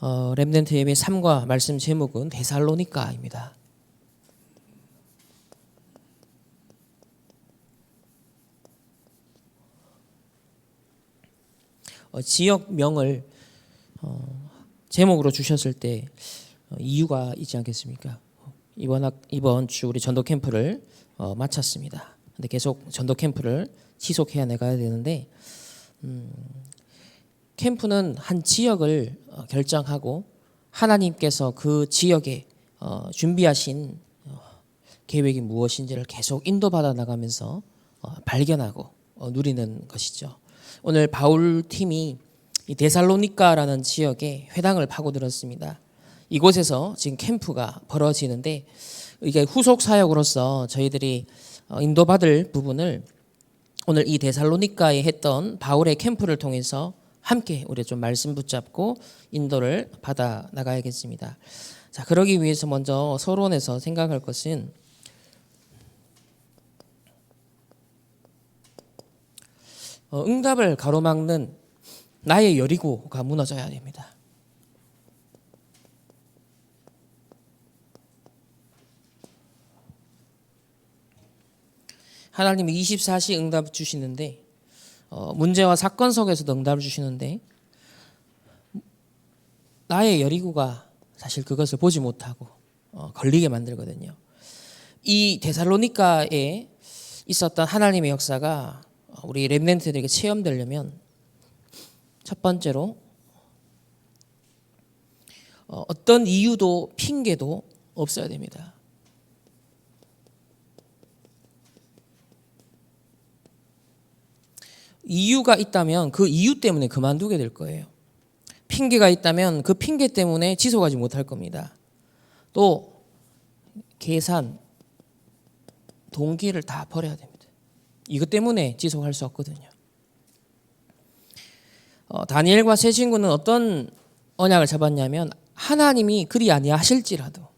렘넌트 예배 3과 말씀 제목은 데살로니가입니다. 지역명을 제목으로 주셨을 때 이유가 있지 않겠습니까? 이번 주 우리 전도 캠프를 마쳤습니다. 근데 계속 전도 캠프를 지속해야 나가야 되는데 캠프는 한 지역을 결정하고 하나님께서 그 지역에 준비하신 계획이 무엇인지를 계속 인도받아 나가면서 발견하고 누리는 것이죠. 오늘 바울 팀이 이 데살로니가라는 지역에 회당을 파고들었습니다. 이곳에서 지금 캠프가 벌어지는데 이게 후속 사역으로서 저희들이 인도받을 부분을 오늘 이 데살로니가에 했던 바울의 캠프를 통해서 함께 우리 좀 말씀 붙잡고 인도를 받아 나가야겠습니다. 자, 그러기 위해서 먼저 서론에서 생각할 것은 응답을 가로막는 나의 여리고가 무너져야 됩니다. 하나님이 24시 응답 주시는데 문제와 사건 속에서도 응답을 주시는데 나의 여리고가 사실 그것을 보지 못하고 걸리게 만들거든요. 이 데살로니가에 있었던 하나님의 역사가 우리 렘넌트들에게 체험되려면 첫 번째로 어떤 이유도 핑계도 없어야 됩니다. 이유가 있다면 그 이유 때문에 그만두게 될 거예요. 핑계가 있다면 그 핑계 때문에 지속하지 못할 겁니다. 또 계산, 동기를 다 버려야 됩니다. 이것 때문에 지속할 수 없거든요. 다니엘과 세 친구는 어떤 언약을 잡았냐면 하나님이 그리 아니하실지라도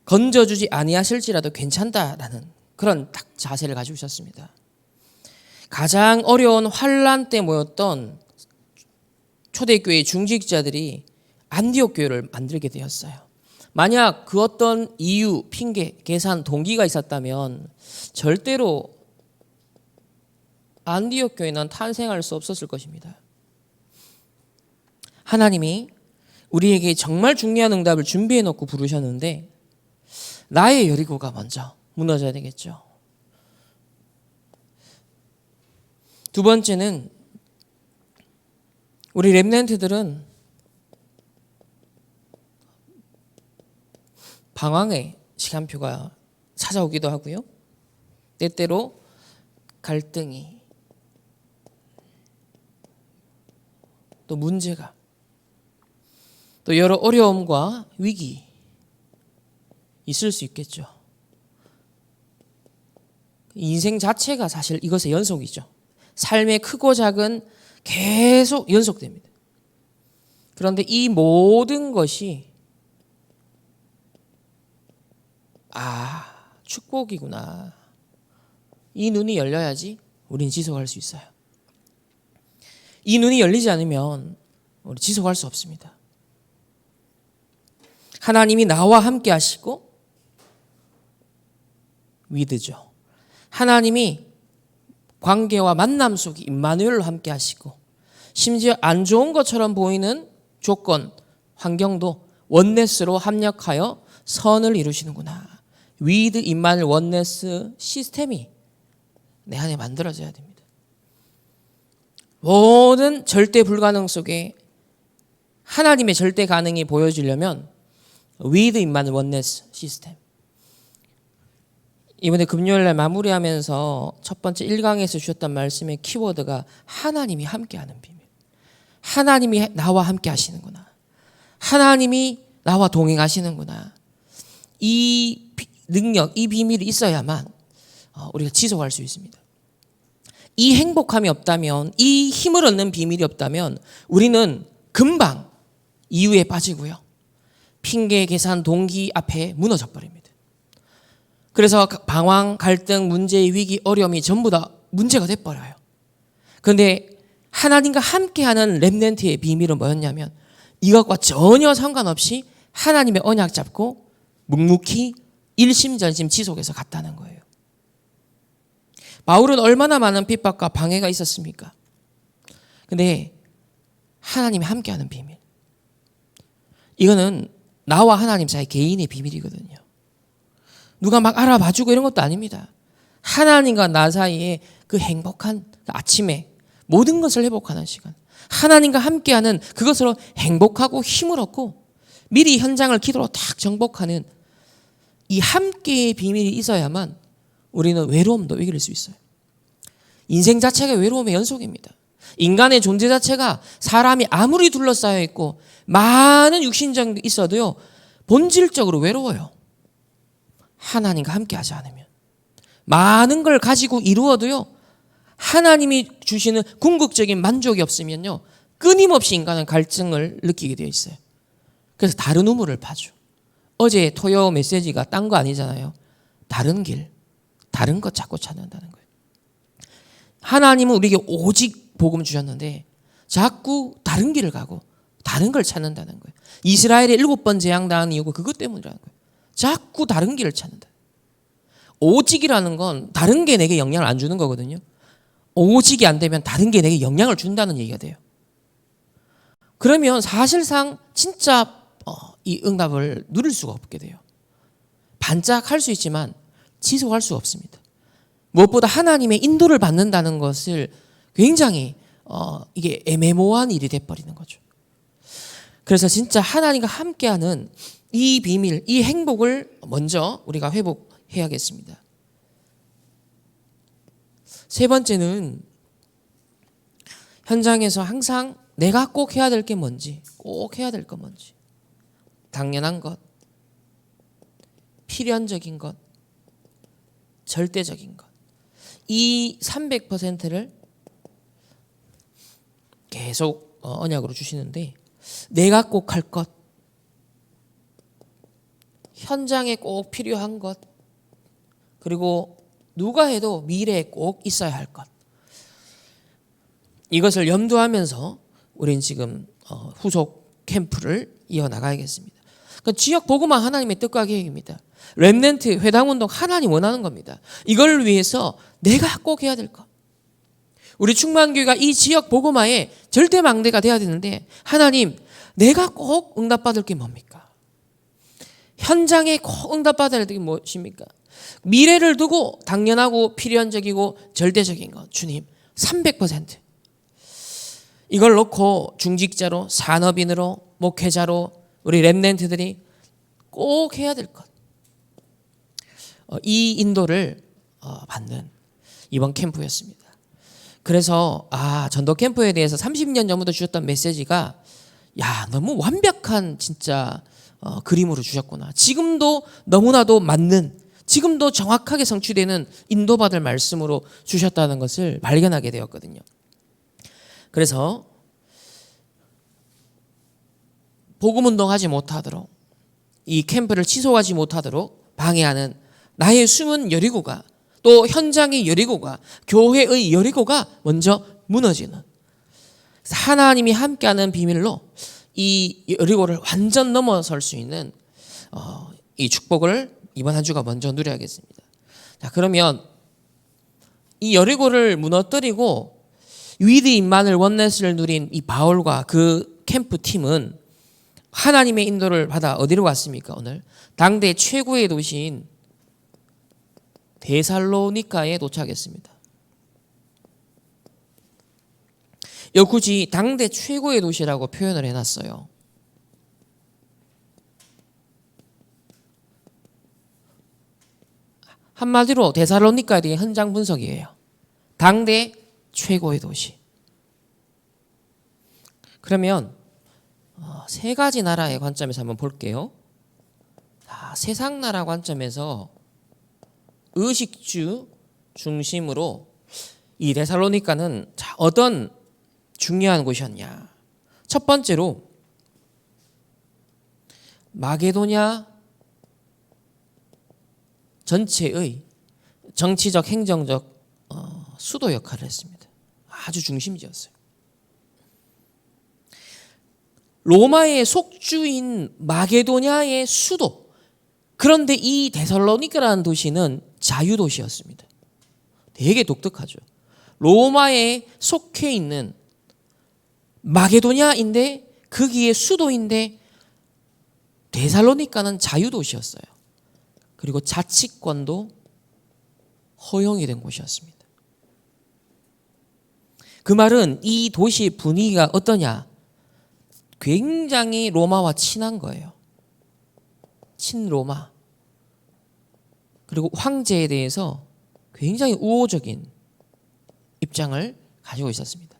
건져주지 아니하실지라도 괜찮다라는 그런 딱 자세를 가지고 있었습니다. 가장 어려운 환란 때 모였던 초대교회 중직자들이 안디옥 교회를 만들게 되었어요. 만약 그 어떤 이유, 핑계, 계산, 동기가 있었다면 절대로 안디옥 교회는 탄생할 수 없었을 것입니다. 하나님이 우리에게 정말 중요한 응답을 준비해 놓고 부르셨는데 나의 여리고가 먼저 무너져야 되겠죠. 두 번째는 우리 렘넌트들은 방황의 시간표가 찾아오기도 하고요. 때때로 갈등이 또 문제가 또 여러 어려움과 위기 있을 수 있겠죠. 인생 자체가 사실 이것의 연속이죠. 삶의 크고 작은 계속 연속됩니다. 그런데 이 모든 것이 축복이구나. 이 눈이 열려야지 우리는 지속할 수 있어요. 이 눈이 열리지 않으면 우리 지속할 수 없습니다. 하나님이 나와 함께 하시고 위드죠. 하나님이 관계와 만남 속에 임마누엘로 함께 하시고 심지어 안 좋은 것처럼 보이는 조건, 환경도 원네스로 합력하여 선을 이루시는구나. 위드 임마누엘 원네스 시스템이 내 안에 만들어져야 됩니다. 모든 절대 불가능 속에 하나님의 절대 가능이 보여지려면 위드 임마누엘 원네스 시스템. 이번에 금요일날 마무리하면서 첫 번째 1강에서 주셨던 말씀의 키워드가 하나님이 함께하는 비밀. 하나님이 나와 함께 하시는구나. 하나님이 나와 동행하시는구나. 이 능력, 이 비밀이 있어야만 우리가 지속할 수 있습니다. 이 행복함이 없다면, 이 힘을 얻는 비밀이 없다면 우리는 금방 이유에 빠지고요. 핑계, 계산, 동기 앞에 무너져 버립니다. 그래서 방황, 갈등, 문제, 위기, 어려움이 전부 다 문제가 돼버려요. 그런데 하나님과 함께하는 렘넌트의 비밀은 뭐였냐면 이것과 전혀 상관없이 하나님의 언약 잡고 묵묵히 일심전심 지속해서 갔다는 거예요. 바울은 얼마나 많은 핍박과 방해가 있었습니까? 근데 하나님이 함께하는 비밀, 이거는 나와 하나님 사이 개인의 비밀이거든요. 누가 막 알아봐주고 이런 것도 아닙니다. 하나님과 나 사이에 그 행복한 아침에 모든 것을 회복하는 시간, 하나님과 함께하는 그것으로 행복하고 힘을 얻고 미리 현장을 기도로 딱 정복하는 이 함께의 비밀이 있어야만 우리는 외로움도 이길 수 있어요. 인생 자체가 외로움의 연속입니다. 인간의 존재 자체가 사람이 아무리 둘러싸여 있고 많은 육신적이 있어도요, 본질적으로 외로워요. 하나님과 함께하지 않으면. 많은 걸 가지고 이루어도요, 하나님이 주시는 궁극적인 만족이 없으면요, 끊임없이 인간은 갈증을 느끼게 되어 있어요. 그래서 다른 우물을 파죠. 어제 토요 메시지가 딴 거 아니잖아요. 다른 길, 다른 것 자꾸 찾는다는 거예요. 하나님은 우리에게 오직 복음 주셨는데 자꾸 다른 길을 가고 다른 걸 찾는다는 거예요. 이스라엘의 7번 재앙당한 이유가 그것 때문이라는 거예요. 자꾸 다른 길을 찾는다. 오직이라는 건 다른 게 내게 영향을 안 주는 거거든요. 오직이 안 되면 다른 게 내게 영향을 준다는 얘기가 돼요. 그러면 사실상 진짜 이 응답을 누릴 수가 없게 돼요. 반짝할 수 있지만 지속할 수가 없습니다. 무엇보다 하나님의 인도를 받는다는 것을 굉장히 이게 애매모호한 일이 돼버리는 거죠. 그래서 진짜 하나님과 함께하는 이 비밀, 이 행복을 먼저 우리가 회복해야겠습니다. 세 번째는 현장에서 항상 내가 꼭 해야 될 게 뭔지, 꼭 해야 될 거 뭔지, 당연한 것, 필연적인 것, 절대적인 것, 이 300%를 계속 언약으로 주시는데, 내가 꼭 할 것, 현장에 꼭 필요한 것, 그리고 누가 해도 미래에 꼭 있어야 할 것, 이것을 염두하면서 우리는 지금 후속 캠프를 이어나가야겠습니다. 그러니까 지역 복음화 하나님의 뜻과 계획입니다. 렘넌트 회당운동 하나님 원하는 겁니다. 이걸 위해서 내가 꼭 해야 될 것, 우리 충만교회가 이 지역 복음화의 절대망대가 돼야 되는데, 하나님 내가 꼭 응답받을 게 뭡니까? 현장에 꼭 응답받아야 될 게 무엇입니까? 미래를 두고 당연하고 필연적이고 절대적인 것, 주님 300% 이걸 놓고 중직자로, 산업인으로, 목회자로 우리 렘넌트들이 꼭 해야 될 것, 이 인도를 받는 이번 캠프였습니다. 그래서 전도 캠프에 대해서 30년 전부터 주셨던 메시지가 너무 완벽한 진짜 그림으로 주셨구나. 지금도 너무나도 맞는, 지금도 정확하게 성취되는 인도받을 말씀으로 주셨다는 것을 발견하게 되었거든요. 그래서 복음운동하지 못하도록, 이 캠프를 취소하지 못하도록 방해하는 나의 숨은 여리고가, 또 현장의 여리고가, 교회의 여리고가 먼저 무너지는, 하나님이 함께하는 비밀로 이 여리고를 완전 넘어설 수 있는 이 축복을 이번 한 주가 먼저 누려야겠습니다. 자, 그러면 이 여리고를 무너뜨리고 위드 임마누엘 원네스를 누린 이 바울과 그 캠프 팀은 하나님의 인도를 받아 어디로 갔습니까? 오늘 당대 최고의 도시인 데살로니가에 도착했습니다. 여기 굳이 당대 최고의 도시라고 표현을 해놨어요. 한마디로 데살로니가에 대한 현장 분석이에요. 당대 최고의 도시. 그러면 세 가지 나라의 관점에서 한번 볼게요. 세상 나라 관점에서 의식주 중심으로 이 데살로니가는 어떤 중요한 곳이었냐. 첫 번째로 마게도냐 전체의 정치적, 행정적 수도 역할을 했습니다. 아주 중심지였어요. 로마의 속주인 마게도냐의 수도. 그런데 이 데살로니가라는 도시는 자유도시였습니다. 되게 독특하죠. 로마에 속해 있는 마게도냐인데 거기에 수도인데 데살로니가는 자유도시였어요. 그리고 자치권도 허용이 된 곳이었습니다. 그 말은 이 도시 분위기가 어떠냐? 굉장히 로마와 친한 거예요. 친로마. 그리고 황제에 대해서 굉장히 우호적인 입장을 가지고 있었습니다.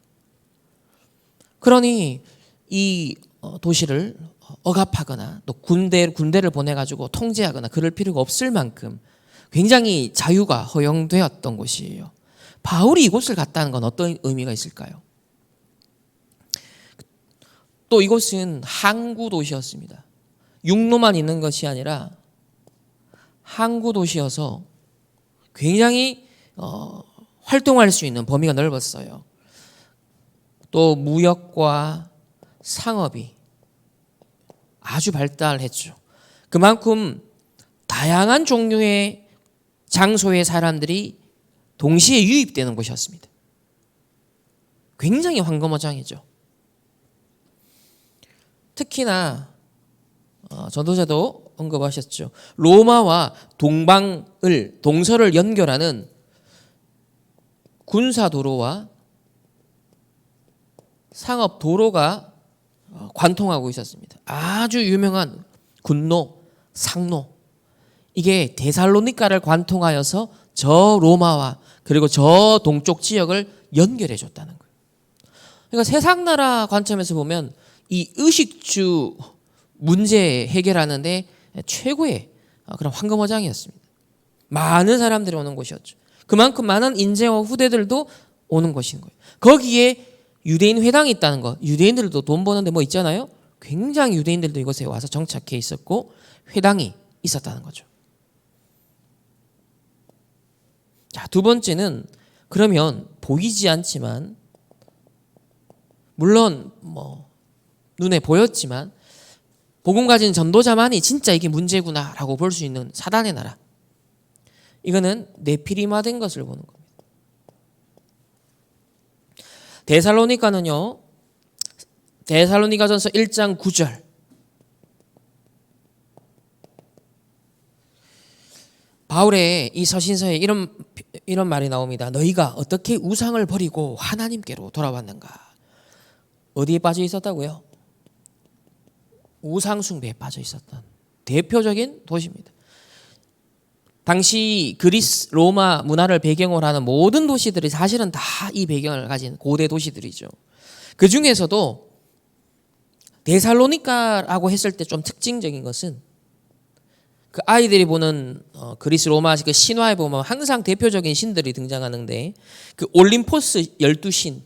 그러니 이 도시를 억압하거나 또 군대를 보내가지고 통제하거나 그럴 필요가 없을 만큼 굉장히 자유가 허용되었던 곳이에요. 바울이 이곳을 갔다는 건 어떤 의미가 있을까요? 또 이곳은 항구 도시였습니다. 육로만 있는 것이 아니라 항구 도시여서 굉장히 활동할 수 있는 범위가 넓었어요. 또 무역과 상업이 아주 발달했죠. 그만큼 다양한 종류의 장소의 사람들이 동시에 유입되는 곳이었습니다. 굉장히 황금어장이죠. 특히나 전도자도 언급하셨죠. 로마와 동서를 연결하는 군사도로와 상업도로가 관통하고 있었습니다. 아주 유명한 군로, 상로. 이게 데살로니가를 관통하여서 저 로마와 그리고 저 동쪽 지역을 연결해 줬다는 거예요. 그러니까 세상 나라 관점에서 보면 이 의식주 문제 해결하는데 최고의 그런 황금어장이었습니다. 많은 사람들이 오는 곳이었죠. 그만큼 많은 인재와 후대들도 오는 곳인 거예요. 거기에 유대인 회당이 있다는 거. 유대인들도 돈 버는데 뭐 있잖아요. 굉장히 유대인들도 이곳에 와서 정착해 있었고 회당이 있었다는 거죠. 자, 두 번째는 그러면 보이지 않지만 물론 눈에 보였지만 복음 가진 전도자만이 진짜 이게 문제구나라고 볼 수 있는 사단의 나라. 이거는 네피림화된 것을 보는 겁니다. 데살로니가는요. 데살로니가전서 1장 9절. 바울의 이 서신서에 이런 말이 나옵니다. 너희가 어떻게 우상을 버리고 하나님께로 돌아왔는가? 어디에 빠져 있었다고요? 우상 숭배에 빠져 있었던 대표적인 도시입니다. 당시 그리스, 로마 문화를 배경으로 하는 모든 도시들이 사실은 다 이 배경을 가진 고대 도시들이죠. 그 중에서도 데살로니가라고 했을 때 좀 특징적인 것은 그 아이들이 보는 그리스, 로마 그 신화에 보면 항상 대표적인 신들이 등장하는데 그 올림포스 12신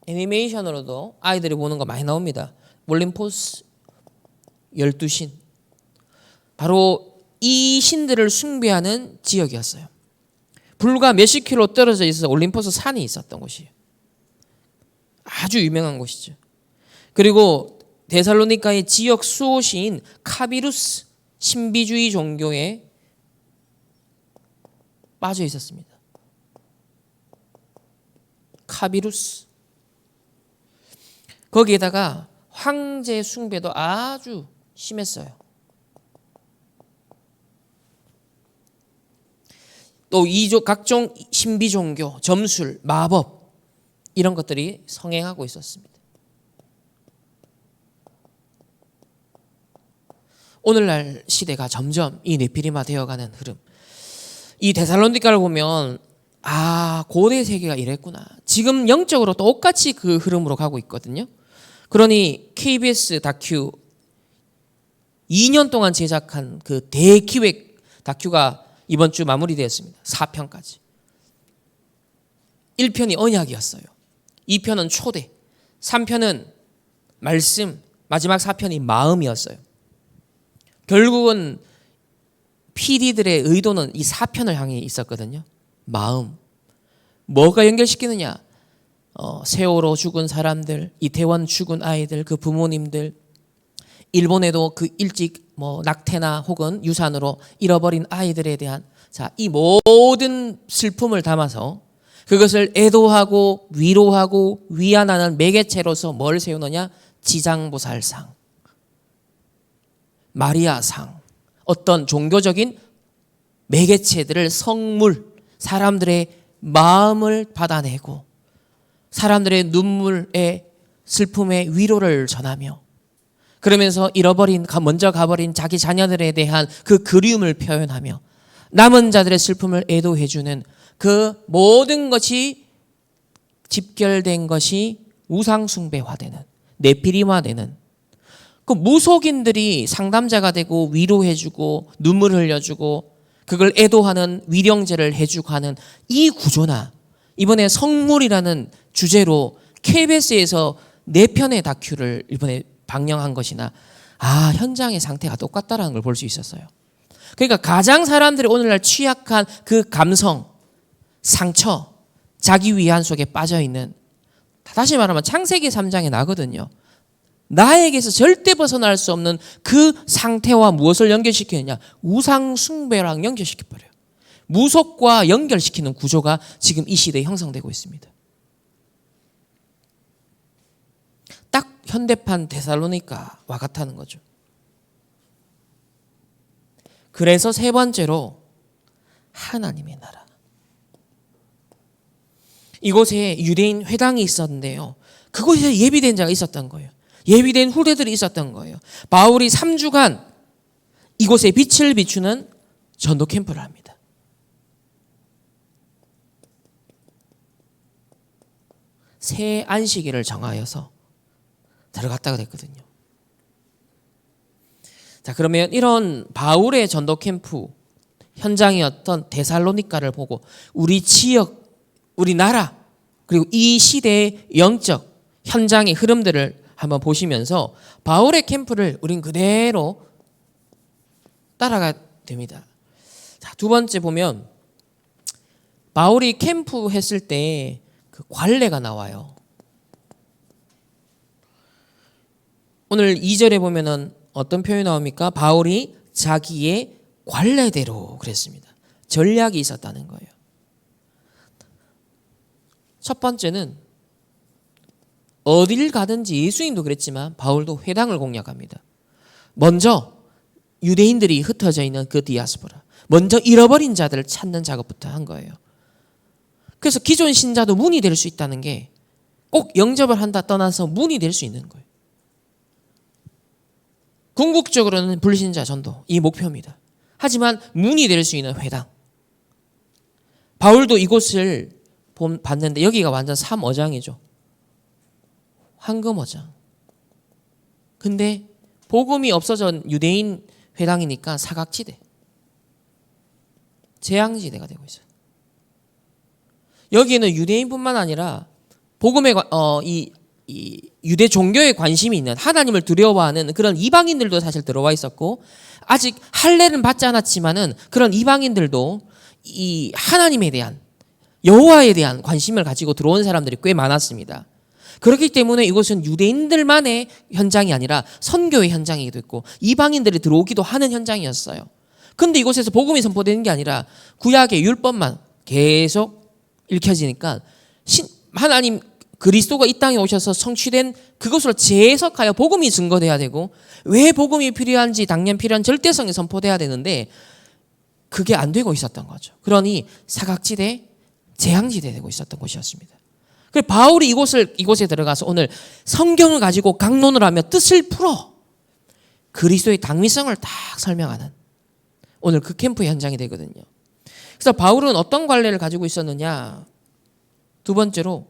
애니메이션으로도 아이들이 보는 거 많이 나옵니다. 올림포스 12신. 바로 이 신들을 숭배하는 지역이었어요. 불과 몇십 킬로 떨어져 있어서 올림포스 산이 있었던 곳이에요. 아주 유명한 곳이죠. 그리고 데살로니가의 지역 수호시인 카비루스 신비주의 종교에 빠져 있었습니다. 카비루스. 거기에다가 황제 숭배도 아주 심했어요. 또 각종 신비 종교, 점술, 마법 이런 것들이 성행하고 있었습니다. 오늘날 시대가 점점 이 네피림화 되어가는 흐름. 이 데살로니가를 보면 고대 세계가 이랬구나. 지금 영적으로 똑같이 그 흐름으로 가고 있거든요. 그러니 KBS 다큐 2년 동안 제작한 그 대기획 다큐가 이번 주 마무리되었습니다. 4편까지. 1편이 언약이었어요. 2편은 초대, 3편은 말씀, 마지막 4편이 마음이었어요. 결국은 PD들의 의도는 이 4편을 향해 있었거든요. 마음. 뭐가 연결시키느냐? 세월호 죽은 사람들, 이태원 죽은 아이들, 그 부모님들, 일본에도 그 일찍 낙태나 혹은 유산으로 잃어버린 아이들에 대한 이 모든 슬픔을 담아서 그것을 애도하고 위로하고 위안하는 매개체로서 뭘 세우느냐? 지장보살상, 마리아상, 어떤 종교적인 매개체들을 성물, 사람들의 마음을 받아내고 사람들의 눈물의 슬픔의 위로를 전하며 그러면서 먼저 가버린 자기 자녀들에 대한 그 그리움을 표현하며 남은 자들의 슬픔을 애도해주는 그 모든 것이 집결된 것이 우상숭배화되는, 네피림화되는 그 무속인들이 상담자가 되고 위로해주고 눈물을 흘려주고 그걸 애도하는 위령제를 해주고 하는 이 구조나 이번에 성물이라는 주제로 KBS에서 4편의 다큐를 이번에 방영한 것이나 현장의 상태가 똑같다라는 걸 볼 수 있었어요. 그러니까 가장 사람들이 오늘날 취약한 그 감성, 상처, 자기 위안 속에 빠져있는, 다시 말하면 창세기 3장에 나거든요. 나에게서 절대 벗어날 수 없는 그 상태와 무엇을 연결시키느냐? 우상 숭배랑 연결시켜버려요. 무속과 연결시키는 구조가 지금 이 시대에 형성되고 있습니다. 딱 현대판 데살로니가와 같다는 거죠. 그래서 세 번째로 하나님의 나라. 이곳에 유대인 회당이 있었는데요. 그곳에 예비된 자가 있었던 거예요. 예비된 후대들이 있었던 거예요. 바울이 3주간 이곳에 빛을 비추는 전도 캠프를 합니다. 새 안식일을 정하여서 들어갔다고 됐거든요. 자, 그러면 이런 바울의 전도 캠프 현장이었던 데살로니가를 보고 우리 지역, 우리 나라, 그리고 이 시대의 영적 현장의 흐름들을 한번 보시면서 바울의 캠프를 우린 그대로 따라가야 됩니다. 자, 두 번째 보면 바울이 캠프 했을 때 그 관례가 나와요. 오늘 2절에 보면은 어떤 표현이 나옵니까? 바울이 자기의 관례대로 그랬습니다. 전략이 있었다는 거예요. 첫 번째는 어딜 가든지 예수님도 그랬지만 바울도 회당을 공략합니다. 먼저 유대인들이 흩어져 있는 그 디아스포라, 먼저 잃어버린 자들을 찾는 작업부터 한 거예요. 그래서 기존 신자도 문이 될 수 있다는 게 꼭 영접을 한다 떠나서 문이 될 수 있는 거예요. 궁극적으로는 불신자 전도, 이 목표입니다. 하지만 문이 될 수 있는 회당. 바울도 이곳을 봤는데 여기가 완전 삼어장이죠. 황금어장. 근데 복음이 없어진 유대인 회당이니까 사각지대, 재앙지대가 되고 있어요. 여기에는 유대인뿐만 아니라 복음의 이 유대 종교에 관심이 있는, 하나님을 두려워하는 그런 이방인들도 사실 들어와 있었고, 아직 할례는 받지 않았지만은 그런 이방인들도 이 하나님에 대한, 여호와에 대한 관심을 가지고 들어온 사람들이 꽤 많았습니다. 그렇기 때문에 이곳은 유대인들만의 현장이 아니라 선교의 현장이기도 했고 이방인들이 들어오기도 하는 현장이었어요. 근데 이곳에서 복음이 선포되는 게 아니라 구약의 율법만 계속 읽혀지니까 하나님 그리스도가 이 땅에 오셔서 성취된 그것으로 재해석하여 복음이 증거돼야 되고, 왜 복음이 필요한지 당연 필요한 절대성이 선포돼야 되는데 그게 안 되고 있었던 거죠. 그러니 사각지대, 재앙지대 되고 있었던 곳이었습니다. 그래서 바울이 이곳에 들어가서 오늘 성경을 가지고 강론을 하며 뜻을 풀어 그리스도의 당위성을 딱 설명하는 오늘 그 캠프의 현장이 되거든요. 그래서 바울은 어떤 관례를 가지고 있었느냐? 두 번째로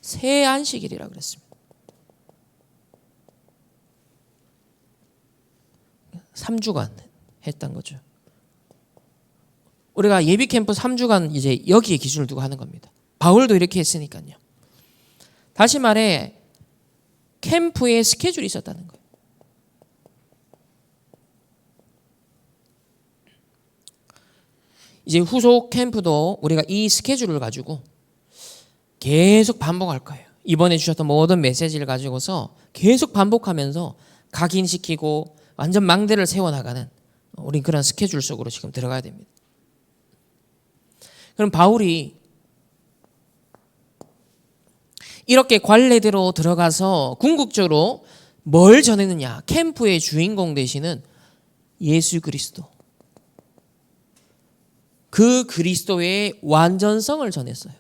새 안식일이라 그랬습니다. 3주간 했던 거죠. 우리가 예비 캠프 3주간 이제 여기에 기준을 두고 하는 겁니다. 바울도 이렇게 했으니까요. 다시 말해 캠프에 스케줄이 있었다는 거예요. 이제 후속 캠프도 우리가 이 스케줄을 가지고 계속 반복할 거예요. 이번에 주셨던 모든 메시지를 가지고서 계속 반복하면서 각인시키고 완전 망대를 세워나가는 우린 그런 스케줄 속으로 지금 들어가야 됩니다. 그럼 바울이 이렇게 관례대로 들어가서 궁극적으로 뭘 전했느냐? 캠프의 주인공 되시는 예수 그리스도. 그 그리스도의 완전성을 전했어요.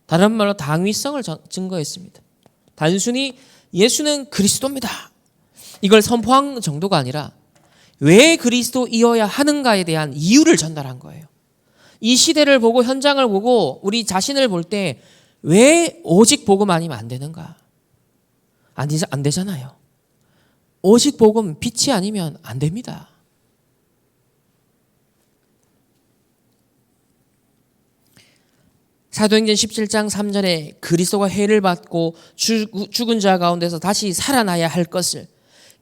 다른 말로 당위성을 증거했습니다. 단순히 예수는 그리스도입니다. 이걸 선포한 정도가 아니라 왜 그리스도이어야 하는가에 대한 이유를 전달한 거예요. 이 시대를 보고 현장을 보고 우리 자신을 볼 때 왜 오직 복음 아니면 안 되는가? 안 되잖아요. 오직 복음 빛이 아니면 안 됩니다. 사도행전 17장 3절에 그리스도가 해를 받고 죽은 자 가운데서 다시 살아나야 할 것을,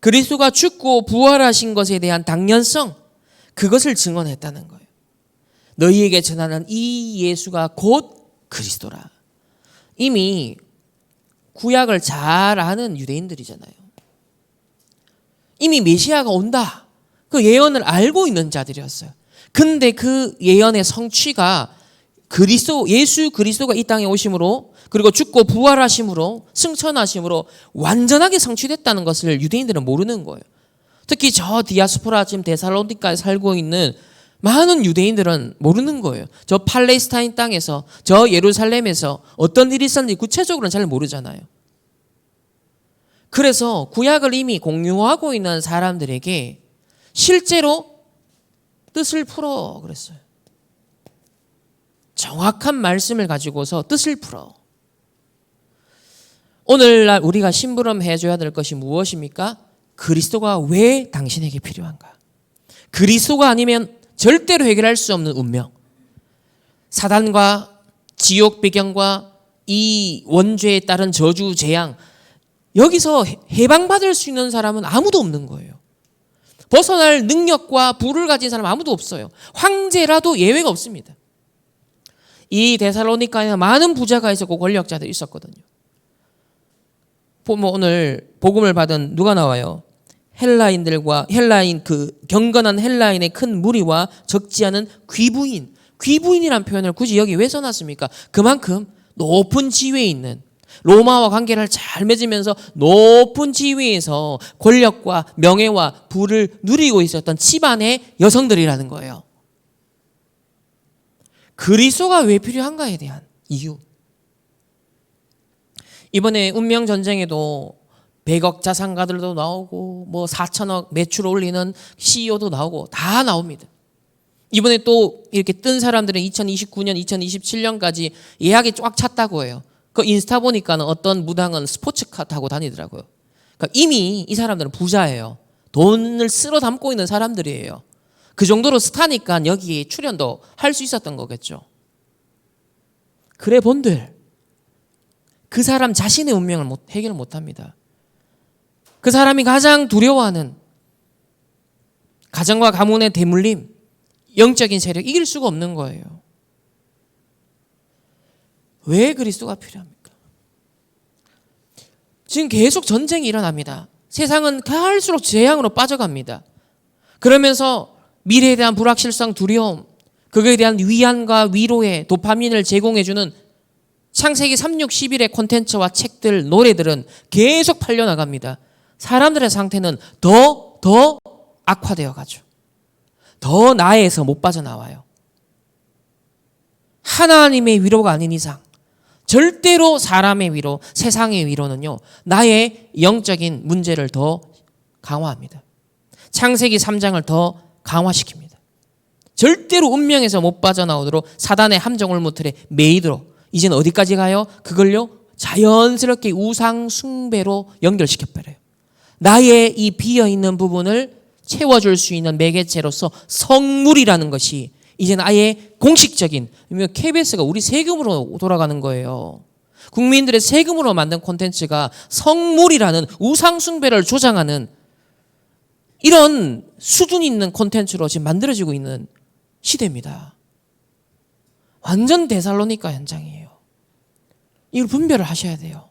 그리스도가 죽고 부활하신 것에 대한 당연성, 그것을 증언했다는 거예요. 너희에게 전하는 이 예수가 곧 그리스도라. 이미 구약을 잘 아는 유대인들이잖아요. 이미 메시아가 온다, 그 예언을 알고 있는 자들이었어요. 근데 그 예언의 성취가 예수 그리스도가 이 땅에 오심으로, 그리고 죽고 부활하심으로, 승천하심으로 완전하게 성취됐다는 것을 유대인들은 모르는 거예요. 특히 저 디아스포라, 지금 데살로니카에 살고 있는 많은 유대인들은 모르는 거예요. 저 팔레스타인 땅에서, 저 예루살렘에서 어떤 일이 있었는지 구체적으로는 잘 모르잖아요. 그래서 구약을 이미 공유하고 있는 사람들에게 실제로 뜻을 풀어 그랬어요. 정확한 말씀을 가지고서 뜻을 풀어. 오늘날 우리가 심부름해 줘야 될 것이 무엇입니까? 그리스도가 왜 당신에게 필요한가? 그리스도가 아니면 절대로 해결할 수 없는 운명, 사단과 지옥 배경과 이 원죄에 따른 저주 재앙, 여기서 해방받을 수 있는 사람은 아무도 없는 거예요. 벗어날 능력과 부를 가진 사람 아무도 없어요. 황제라도 예외가 없습니다. 이 데살로니카에 많은 부자가 있었고 권력자들이 있었거든요. 오늘 복음을 받은 누가 나와요? 헬라인, 그 경건한 헬라인의 큰 무리와 적지 않은 귀부인이란 표현을 굳이 여기 왜 써놨습니까? 그만큼 높은 지위에 있는, 로마와 관계를 잘 맺으면서 높은 지위에서 권력과 명예와 부를 누리고 있었던 집안의 여성들이라는 거예요. 그리스도가 왜 필요한가에 대한 이유. 이번에 운명전쟁에도 100억 자산가들도 나오고 4천억 매출 올리는 CEO도 나오고 다 나옵니다. 이번에 또 이렇게 뜬 사람들은 2029년, 2027년까지 예약이 쫙 찼다고 해요. 그 인스타 보니까는 어떤 무당은 스포츠카 타고 다니더라고요. 그러니까 이미 이 사람들은 부자예요. 돈을 쓸어 담고 있는 사람들이에요. 그 정도로 스타니까 여기 출연도 할 수 있었던 거겠죠. 그래 본들 그 사람 자신의 운명을 해결 못합니다. 그 사람이 가장 두려워하는 가정과 가문의 대물림, 영적인 세력, 이길 수가 없는 거예요. 왜 그리스도가 필요합니까? 지금 계속 전쟁이 일어납니다. 세상은 갈수록 재앙으로 빠져갑니다. 그러면서 미래에 대한 불확실성, 두려움, 그거에 대한 위안과 위로의 도파민을 제공해주는 창세기 3, 6, 11의 콘텐츠와 책들, 노래들은 계속 팔려나갑니다. 사람들의 상태는 더 악화되어 가죠. 더 나에서 못 빠져나와요. 하나님의 위로가 아닌 이상 절대로 사람의 위로, 세상의 위로는요, 나의 영적인 문제를 더 강화합니다. 창세기 3장을 더 강화시킵니다. 절대로 운명에서 못 빠져나오도록 사단의 함정 올무틀에 매이도록 이제는 어디까지 가요? 그걸요 자연스럽게 우상 숭배로 연결시켜버려요. 나의 이 비어있는 부분을 채워줄 수 있는 매개체로서 성물이라는 것이 이제는 아예 공식적인, KBS가 우리 세금으로 돌아가는 거예요. 국민들의 세금으로 만든 콘텐츠가 성물이라는 우상 숭배를 조장하는 이런 수준 있는 콘텐츠로 지금 만들어지고 있는 시대입니다. 완전 데살로니가 현장이에요. 이걸 분별을 하셔야 돼요.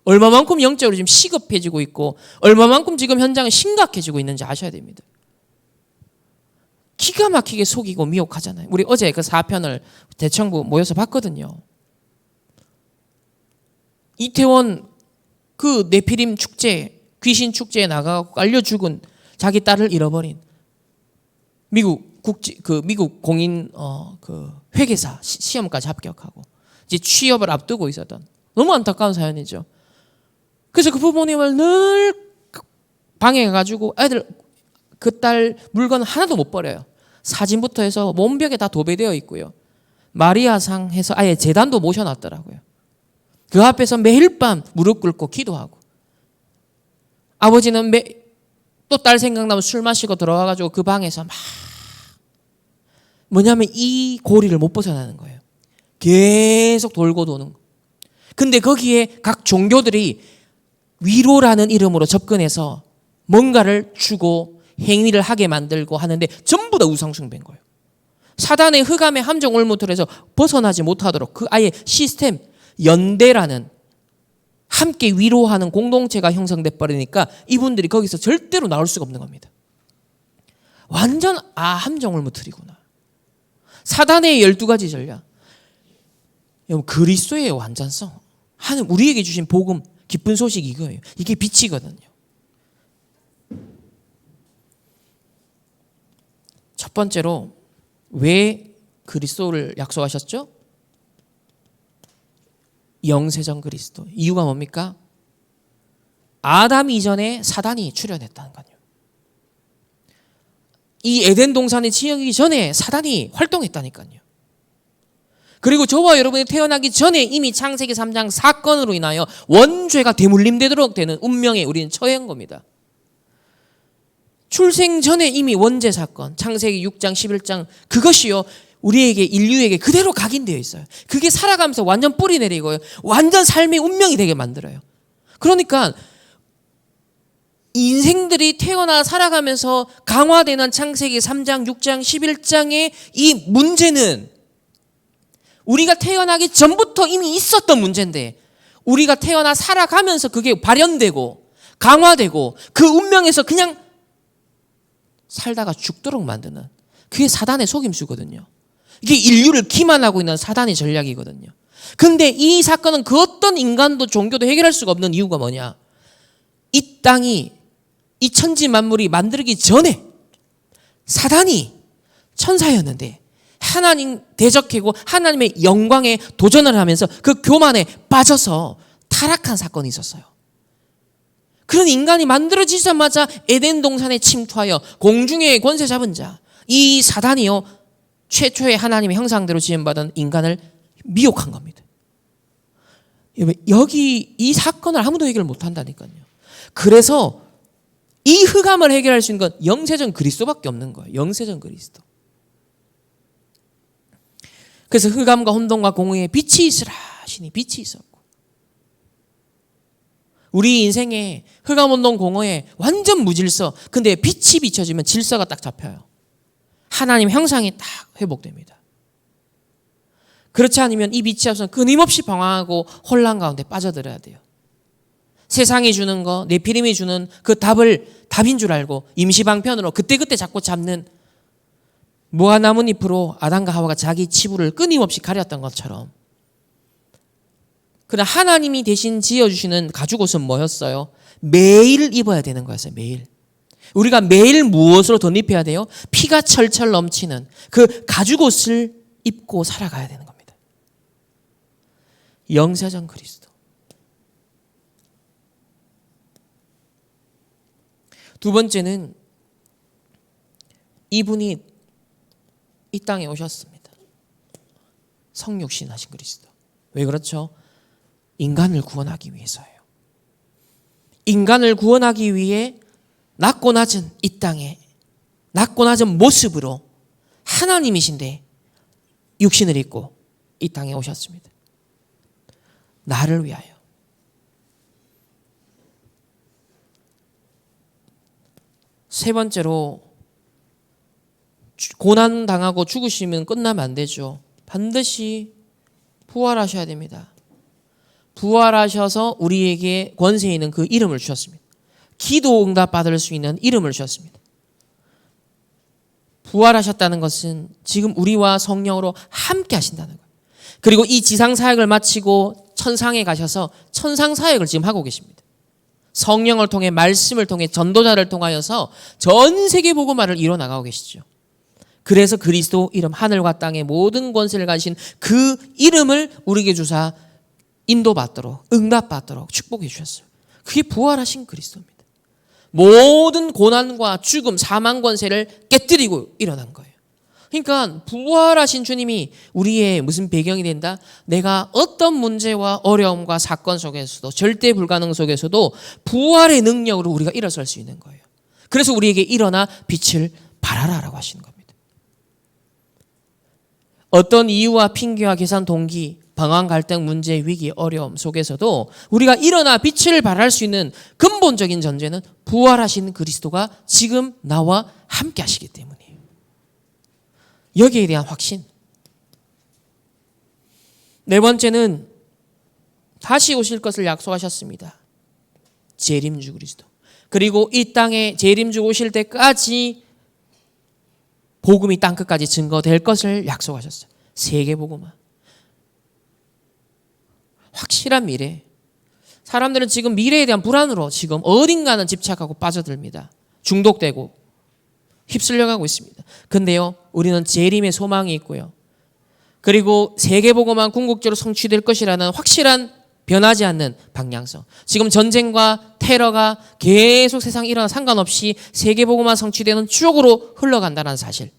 얼마만큼 영적으로 지금 시급해지고 있고 얼마만큼 지금 현장이 심각해지고 있는지 아셔야 됩니다. 기가 막히게 속이고 미혹하잖아요. 우리 어제 그 4편을 대청부 모여서 봤거든요. 이태원 그 네피림 축제, 귀신 축제에 나가고 깔려 죽은 자기 딸을 잃어버린 미국 공인 그 회계사 시험까지 합격하고 이제 취업을 앞두고 있었던 너무 안타까운 사연이죠. 그래서 그 부모님을 늘 방에 가가지고 애들 그 딸 물건 하나도 못 버려요. 사진부터 해서 몸벽에 다 도배되어 있고요. 마리아상 해서 아예 제단도 모셔놨더라고요. 그 앞에서 매일 밤 무릎 꿇고 기도하고 아버지는 또 딸 생각나면 술 마시고 들어와가지고 그 방에서 막 뭐냐면 이 고리를 못 벗어나는 거예요. 계속 돌고 도는 거. 근데 거기에 각 종교들이 위로라는 이름으로 접근해서 뭔가를 주고 행위를 하게 만들고 하는데 전부 다 우상숭배인 거예요. 사단의 흑암의 함정 올무틀에서 벗어나지 못하도록 그 아예 시스템 연대라는 함께 위로하는 공동체가 형성돼 버리니까 이분들이 거기서 절대로 나올 수가 없는 겁니다. 완전 함정 올무틀이구나. 사단의 12가지 전략. 그리스도의 완전성. 하나님 우리에게 주신 복음 기쁜 소식이 이거예요. 이게 빛이거든요. 첫 번째로 왜 그리스도를 약속하셨죠? 영세전 그리스도. 이유가 뭡니까? 아담 이전에 사단이 출현했다는 거예요. 이 에덴 동산이 지어지기 전에 사단이 활동했다니까요. 그리고 저와 여러분이 태어나기 전에 이미 창세기 3장 사건으로 인하여 원죄가 되물림되도록 되는 운명에 우리는 처한 겁니다. 출생 전에 이미 원죄 사건, 창세기 6장 11장 그것이요 우리에게 인류에게 그대로 각인되어 있어요. 그게 살아가면서 완전 뿌리 내리고요. 완전 삶의 운명이 되게 만들어요. 그러니까 인생들이 태어나 살아가면서 강화되는 창세기 3장, 6장, 11장의 이 문제는 우리가 태어나기 전부터 이미 있었던 문제인데 우리가 태어나 살아가면서 그게 발현되고 강화되고 그 운명에서 그냥 살다가 죽도록 만드는 그게 사단의 속임수거든요. 이게 인류를 기만하고 있는 사단의 전략이거든요. 근데 이 사건은 그 어떤 인간도 종교도 해결할 수가 없는 이유가 뭐냐? 이 땅이 이 천지 만물이 만들기 전에 사단이 천사였는데 하나님 대적하고 하나님의 영광에 도전을 하면서 그 교만에 빠져서 타락한 사건이 있었어요. 그런 인간이 만들어지자마자 에덴 동산에 침투하여 공중의 권세 잡은 자, 이 사단이요 최초의 하나님의 형상대로 지음받은 인간을 미혹한 겁니다. 여기 이 사건을 아무도 해결 못한다니까요. 그래서 이 흑암을 해결할 수 있는 건 영세전 그리스도밖에 없는 거예요. 영세전 그리스도. 그래서 흑암과 혼돈과 공허에 빛이 있으라 하시니 빛이 있었고 우리 인생에 흑암, 혼돈, 공허에 완전 무질서. 근데 빛이 비춰지면 질서가 딱 잡혀요. 하나님 형상이 딱 회복됩니다. 그렇지 않으면 이 빛이 없으면 끊임없이 방황하고 혼란 가운데 빠져들어야 돼요. 세상이 주는 거, 네피림이 주는 그 답인 줄 알고 임시방편으로 그때그때 자꾸 잡는 무화나뭇잎으로 아담과 하와가 자기 치부를 끊임없이 가렸던 것처럼 그러나 하나님이 대신 지어주시는 가죽옷은 뭐였어요? 매일 입어야 되는 거였어요. 매일. 우리가 매일 무엇으로 덧입혀야 돼요? 피가 철철 넘치는 그 가죽옷을 입고 살아가야 되는 겁니다. 영세전 그리스도. 두 번째는 이분이 이 땅에 오셨습니다. 성육신 하신 그리스도. 왜 그렇죠? 인간을 구원하기 위해서예요. 인간을 구원하기 위해 낮고 낮은 이 땅에 낮고 낮은 모습으로 하나님이신데 육신을 입고 이 땅에 오셨습니다. 나를 위하여. 세 번째로 고난당하고 죽으시면 끝나면 안 되죠. 반드시 부활하셔야 됩니다. 부활하셔서 우리에게 권세 있는 그 이름을 주셨습니다. 기도 응답 받을 수 있는 이름을 주셨습니다. 부활하셨다는 것은 지금 우리와 성령으로 함께 하신다는 거예요. 그리고 이 지상 사역을 마치고 천상에 가셔서 천상 사역을 지금 하고 계십니다. 성령을 통해 말씀을 통해 전도자를 통하여서 전 세계 복음화를 이뤄나가고 계시죠. 그래서 그리스도 이름 하늘과 땅의 모든 권세를 가진 그 이름을 우리에게 주사 인도받도록 응답받도록 축복해 주셨어요. 그게 부활하신 그리스도입니다. 모든 고난과 죽음, 사망 권세를 깨뜨리고 일어난 거예요. 그러니까 부활하신 주님이 우리의 무슨 배경이 된다? 내가 어떤 문제와 어려움과 사건 속에서도 절대 불가능 속에서도 부활의 능력으로 우리가 일어설 수 있는 거예요. 그래서 우리에게 일어나 빛을 발하라라고 하시는 겁니다. 어떤 이유와 핑계와 계산 동기, 방황, 갈등, 문제, 위기, 어려움 속에서도 우리가 일어나 빛을 발할 수 있는 근본적인 전제는 부활하신 그리스도가 지금 나와 함께 하시기 때문이에요. 여기에 대한 확신. 네 번째는 다시 오실 것을 약속하셨습니다. 재림주 그리스도. 그리고 이 땅에 재림주 오실 때까지 복음이 땅끝까지 증거될 것을 약속하셨어요. 세계복음화. 확실한 미래. 사람들은 지금 미래에 대한 불안으로 지금 어딘가는 집착하고 빠져듭니다. 중독되고 휩쓸려가고 있습니다. 근데요, 우리는 재림의 소망이 있고요. 그리고 세계복음화 궁극적으로 성취될 것이라는 확실한 변하지 않는 방향성. 지금 전쟁과 테러가 계속 세상에 일어나 상관없이 세계복음화 성취되는 쪽으로 흘러간다는 사실.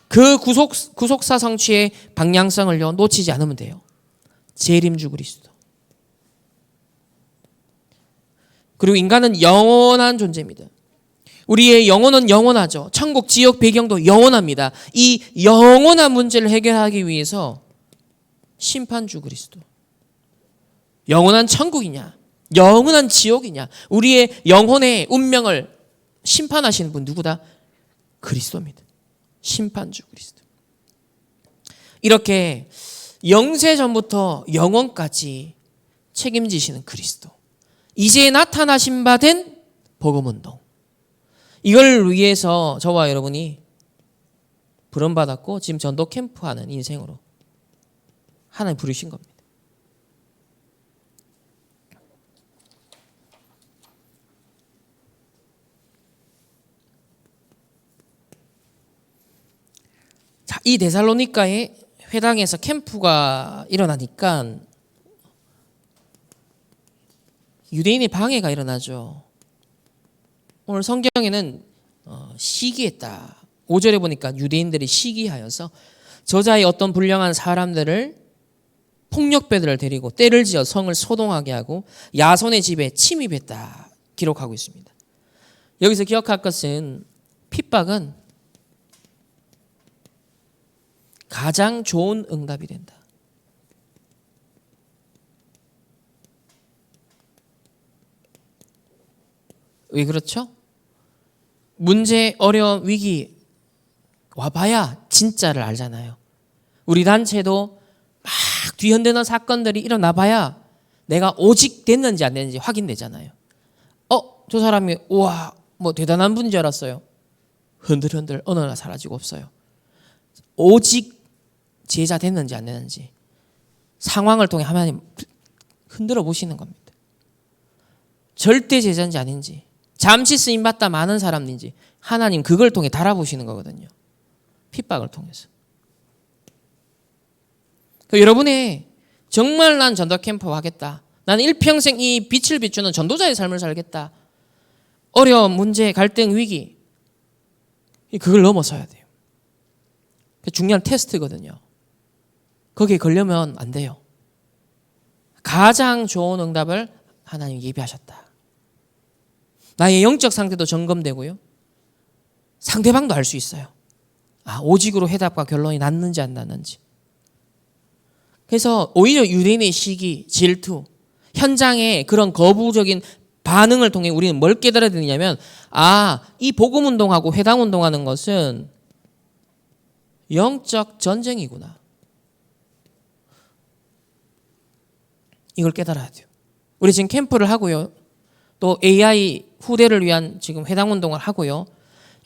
그 구속사 성취의 방향성을요, 놓치지 않으면 돼요. 재림주 그리스도. 그리고 인간은 영원한 존재입니다. 우리의 영혼은 영원하죠. 천국, 지옥, 배경도 영원합니다. 이 영원한 문제를 해결하기 위해서 심판주 그리스도. 영원한 천국이냐, 영원한 지옥이냐, 우리의 영혼의 운명을 심판하시는 분 누구다? 그리스도입니다. 심판주 그리스도. 이렇게 영세 전부터 영원까지 책임지시는 그리스도. 이제 나타나신 바 된 복음운동. 이걸 위해서 저와 여러분이 부름받았고 지금 전도 캠프하는 인생으로 하나님 부르신 겁니다. 자, 이 데살로니가의 회당에서 캠프가 일어나니까 유대인의 방해가 일어나죠. 오늘 성경에는 시기했다. 5절에 보니까 유대인들이 시기하여서 저자의 어떤 불량한 사람들을 폭력배들을 데리고 때를 지어 성을 소동하게 하고 야손의 집에 침입했다. 기록하고 있습니다. 여기서 기억할 것은 핍박은 가장 좋은 응답이 된다. 왜 그렇죠? 문제, 어려움, 위기 와봐야 진짜를 알잖아요. 우리 단체도 막 뒤흔드는 사건들이 일어나봐야 내가 오직 됐는지 안 됐는지 확인되잖아요. 저 사람이 우와 뭐 대단한 분인 줄 알았어요. 흔들흔들 어느 날 사라지고 없어요. 오직 제자 됐는지 안 됐는지 상황을 통해 하나님 흔들어 보시는 겁니다. 절대 제자인지 아닌지, 잠시 쓰임받다 많은 사람인지 하나님 그걸 통해 달아보시는 거거든요. 핍박을 통해서. 여러분의 정말 난 전도 캠프 하겠다. 나는 일평생 이 빛을 비추는 전도자의 삶을 살겠다. 어려움, 문제, 갈등, 위기 그걸 넘어서야 돼요. 중요한 테스트거든요. 거기에 걸려면 안 돼요. 가장 좋은 응답을 하나님 예비하셨다. 나의 영적 상태도 점검되고요. 상대방도 알 수 있어요. 오직으로 해답과 결론이 났는지 안 났는지. 그래서 오히려 유대인의 시기, 질투, 현장의 그런 거부적인 반응을 통해 우리는 뭘 깨달아야 되냐면 이 복음운동하고 회당운동하는 것은 영적 전쟁이구나. 이걸 깨달아야 돼요. 우리 지금 캠프를 하고요. 또 AI 후대를 위한 지금 회당 운동을 하고요.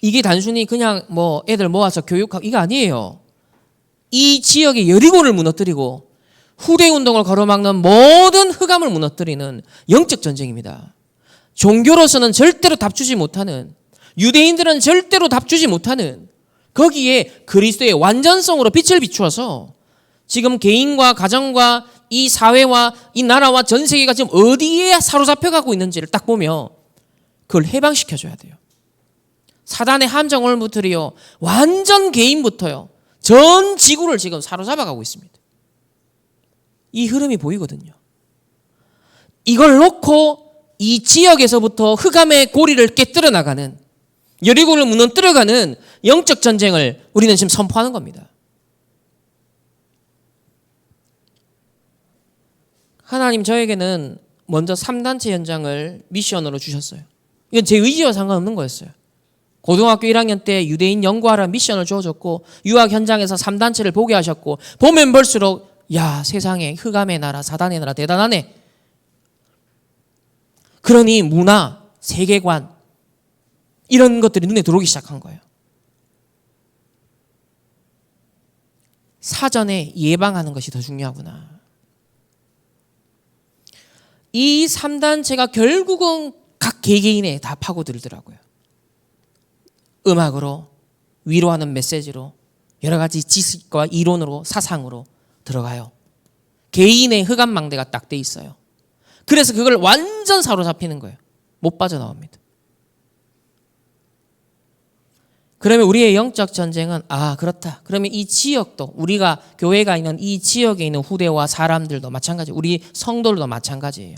이게 단순히 그냥 뭐 애들 모아서 교육하고 이거 아니에요. 이 지역의 여리고를 무너뜨리고 후대 운동을 가로막는 모든 흑암을 무너뜨리는 영적 전쟁입니다. 종교로서는 절대로 답주지 못하는, 유대인들은 절대로 답주지 못하는, 거기에 그리스도의 완전성으로 빛을 비추어서 지금 개인과 가정과 이 사회와 이 나라와 전 세계가 지금 어디에 사로잡혀가고 있는지를 딱 보며 그걸 해방시켜줘야 돼요. 사단의 함정을 무트리요, 완전 개인부터요, 전 지구를 지금 사로잡아가고 있습니다. 이 흐름이 보이거든요. 이걸 놓고 이 지역에서부터 흑암의 고리를 깨뜨려 나가는, 여리고를 무너뜨려가는 영적 전쟁을 우리는 지금 선포하는 겁니다. 하나님 저에게는 먼저 3단체 연장을 미션으로 주셨어요. 이건 제 의지와 상관없는 거였어요. 고등학교 1학년 때 유대인 연구하라 미션을 주어졌고 유학 현장에서 3단체를 보게 하셨고 보면 볼수록 야, 세상에 흑암의 나라, 사단의 나라 대단하네. 그러니 문화, 세계관 이런 것들이 눈에 들어오기 시작한 거예요. 사전에 예방하는 것이 더 중요하구나. 이 3단체가 결국은 각 개개인에 다 파고들더라고요. 음악으로, 위로하는 메시지로, 여러 가지 지식과 이론으로, 사상으로 들어가요. 개인의 흑암망대가 딱 돼 있어요. 그래서 그걸 완전 사로잡히는 거예요. 못 빠져나옵니다. 그러면 우리의 영적 전쟁은 그렇다. 그러면 이 지역도, 우리가 교회가 있는 이 지역에 있는 후대와 사람들도 마찬가지, 우리 성도들도 마찬가지예요.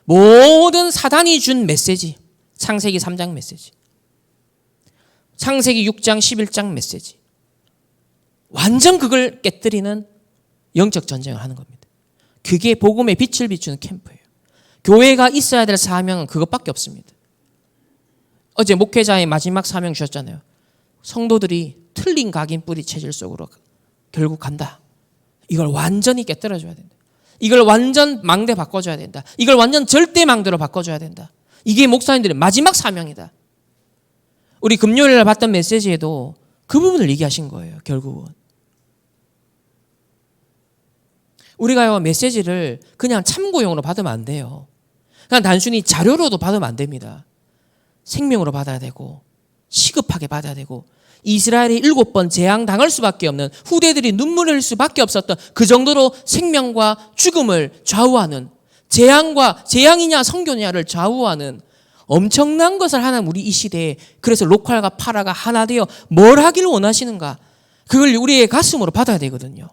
모든 사단이 준 메시지, 창세기 3장 메시지, 창세기 6장 11장 메시지, 완전 그걸 깨뜨리는 영적 전쟁을 하는 겁니다. 그게 복음의 빛을 비추는 캠프예요. 교회가 있어야 될 사명은 그것밖에 없습니다. 어제 목회자의 마지막 사명 주셨잖아요. 성도들이 틀린 각인 뿌리 체질 속으로 결국 간다. 이걸 완전히 깨뜨려줘야 된다. 이걸 완전 망대 바꿔줘야 된다. 이걸 완전 절대 망대로 바꿔줘야 된다. 이게 목사님들의 마지막 사명이다. 우리 금요일에 봤던 메시지에도 그 부분을 얘기하신 거예요. 결국은 우리가요, 메시지를 그냥 참고용으로 받으면 안 돼요. 그냥 단순히 자료로도 받으면 안 됩니다. 생명으로 받아야 되고 시급하게 받아야 되고, 이스라엘이 7번 재앙당할 수밖에 없는, 후대들이 눈물을 흘릴 수밖에 없었던 그 정도로 생명과 죽음을 좌우하는, 재앙이냐 성교냐를 좌우하는 엄청난 것을 하는 우리 이 시대에, 그래서 로컬과 파라가 하나 되어 뭘 하기를 원하시는가, 그걸 우리의 가슴으로 받아야 되거든요.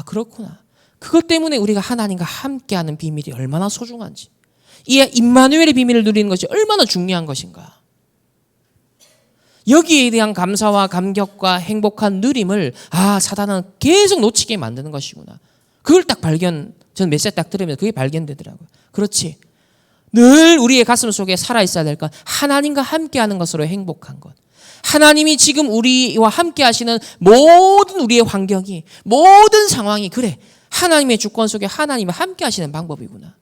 그렇구나. 그것 때문에 우리가 하나님과 함께하는 비밀이 얼마나 소중한지, 이 임마누엘의 비밀을 누리는 것이 얼마나 중요한 것인가. 여기에 대한 감사와 감격과 행복한 누림을 사단은 계속 놓치게 만드는 것이구나. 그걸 딱 저는 메시지 딱 들으면서 그게 발견되더라고요. 그렇지. 늘 우리의 가슴 속에 살아있어야 될 건 하나님과 함께하는 것으로 행복한 것. 하나님이 지금 우리와 함께 하시는 모든 우리의 환경이, 모든 상황이, 그래, 하나님의 주권 속에 하나님이 함께 하시는 방법이구나.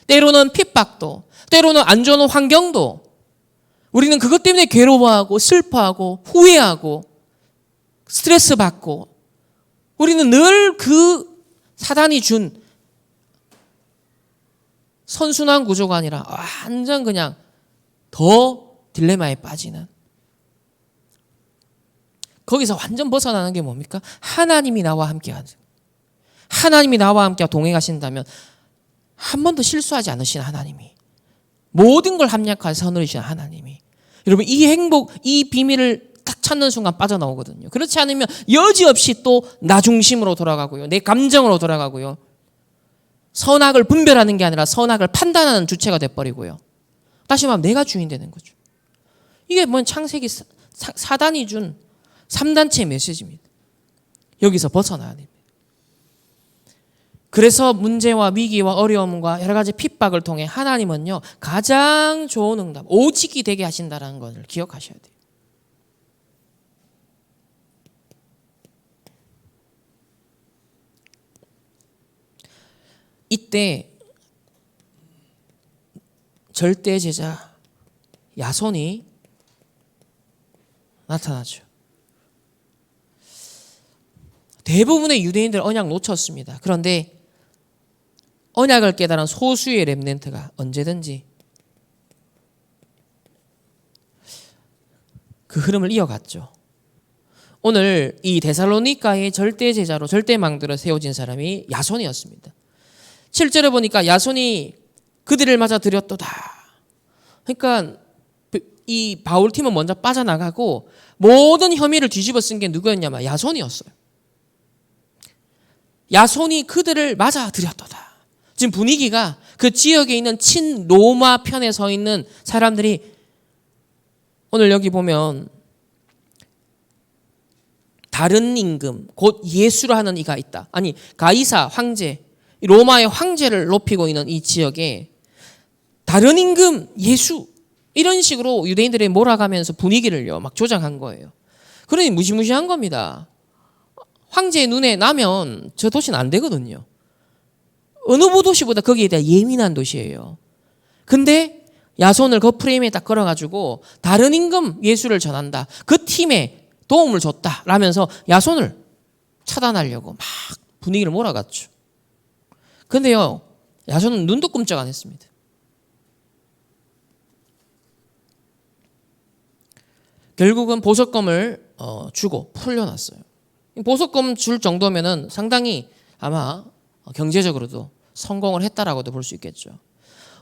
때로는 핍박도, 때로는 안 좋은 환경도 우리는 그것 때문에 괴로워하고 슬퍼하고 후회하고 스트레스 받고, 우리는 늘 그 사단이 준 선순환 구조가 아니라 완전 그냥 더 딜레마에 빠지는, 거기서 완전 벗어나는 게 뭡니까? 하나님이 나와 함께하는, 하나님이 나와 함께 동행하신다면 한 번도 실수하지 않으시는 하나님이, 모든 걸 합력하여 서누르시는 하나님이, 여러분 이 행복, 이 비밀을 딱 찾는 순간 빠져나오거든요. 그렇지 않으면 여지없이 또 나 중심으로 돌아가고요, 내 감정으로 돌아가고요, 선악을 분별하는 게 아니라 선악을 판단하는 주체가 돼버리고요, 다시 말하면 내가 주인 되는 거죠. 이게 창세기 사단이 준 3단체 메시지입니다. 여기서 벗어나야 됩니다. 그래서 문제와 위기와 어려움과 여러 가지 핍박을 통해 하나님은요, 가장 좋은 응답, 오직이 되게 하신다는 것을 기억하셔야 돼요. 이때 절대 제자 야손이 나타나죠. 대부분의 유대인들 언약 놓쳤습니다. 그런데 언약을 깨달은 소수의 렘넌트가 언제든지 그 흐름을 이어갔죠. 오늘 이 데살로니가의 절대 제자로 절대 망대로 세워진 사람이 야손이었습니다. 7절에 보니까 야손이 그들을 맞아 들였도다. 그러니까 이 바울 팀은 먼저 빠져나가고 모든 혐의를 뒤집어 쓴 게 누구였냐면 야손이었어요. 야손이 그들을 맞아 들였도다. 지금 분위기가 그 지역에 있는 친로마 편에 서 있는 사람들이 오늘 여기 보면 다른 임금 곧 예수라 하는 이가 있다. 아니 가이사 황제 로마의 황제를 높이고 있는 이 지역에 다른 임금 예수 이런 식으로 유대인들이 몰아가면서 분위기를요 막 조장한 거예요. 그러니 무시무시한 겁니다. 황제의 눈에 나면 저 도시는 안 되거든요. 어느 도시보다 거기에 대한 예민한 도시예요. 근데 야손을 그 프레임에 딱 걸어가지고 다른 임금 예수를 전한다. 그 팀에 도움을 줬다. 라면서 야손을 차단하려고 막 분위기를 몰아갔죠. 근데요, 야손은 눈도 끔찍 안 했습니다. 결국은 보석검을 주고 풀려났어요. 보석검 줄 정도면은 상당히 아마 경제적으로도 성공을 했다라고도 볼 수 있겠죠.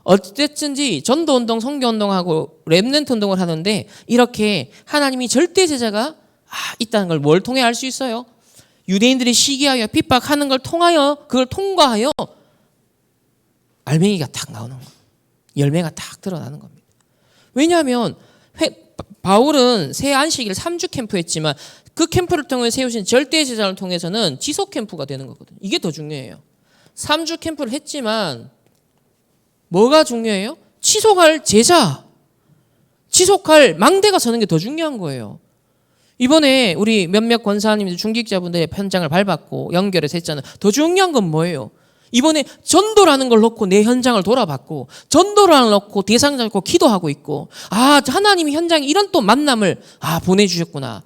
어쨌든지 전도운동, 선교운동하고 렘넌트 운동을 하는데 이렇게 하나님이 절대 제자가 있다는 걸 뭘 통해 알 수 있어요? 유대인들이 시기하여 핍박하는 걸 통하여 그걸 통과하여 알맹이가 탁 나오는 거예요. 열매가 탁 드러나는 겁니다. 왜냐하면 바울은 새 안식일 3주 캠프 했지만 그 캠프를 통해 세우신 절대 제자를 통해서는 지속 캠프가 되는 거거든요. 이게 더 중요해요. 3주 캠프를 했지만 뭐가 중요해요? 지속할 제자, 지속할 망대가 서는 게 더 중요한 거예요. 이번에 우리 몇몇 권사님들 중직자분들의 현장을 밟았고 연결해서 했잖아요. 더 중요한 건 뭐예요? 이번에 전도라는 걸 놓고 내 현장을 돌아봤고 전도라는 걸 놓고 대상 잡고 기도하고 있고 하나님이 현장에 이런 또 만남을 보내주셨구나.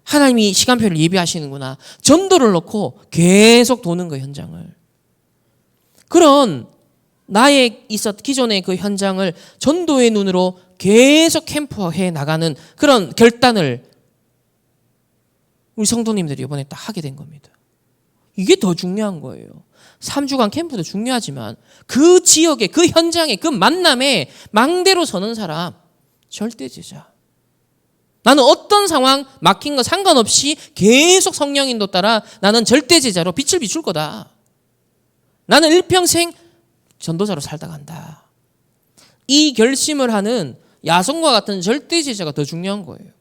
하나님이 시간표를 예비하시는구나. 전도를 놓고 계속 도는 거 현장을. 그런 나의 기존의 그 현장을 전도의 눈으로 계속 캠프해 나가는 그런 결단을 우리 성도님들이 이번에 딱 하게 된 겁니다. 이게 더 중요한 거예요. 3주간 캠프도 중요하지만 그 지역에 그 현장에 그 만남에 망대로 서는 사람 절대 제자. 나는 어떤 상황 막힌 거 상관없이 계속 성령 인도 따라 나는 절대 제자로 빛을 비출 거다. 나는 일평생 전도자로 살다 간다. 이 결심을 하는 야손과 같은 절대 제자가 더 중요한 거예요.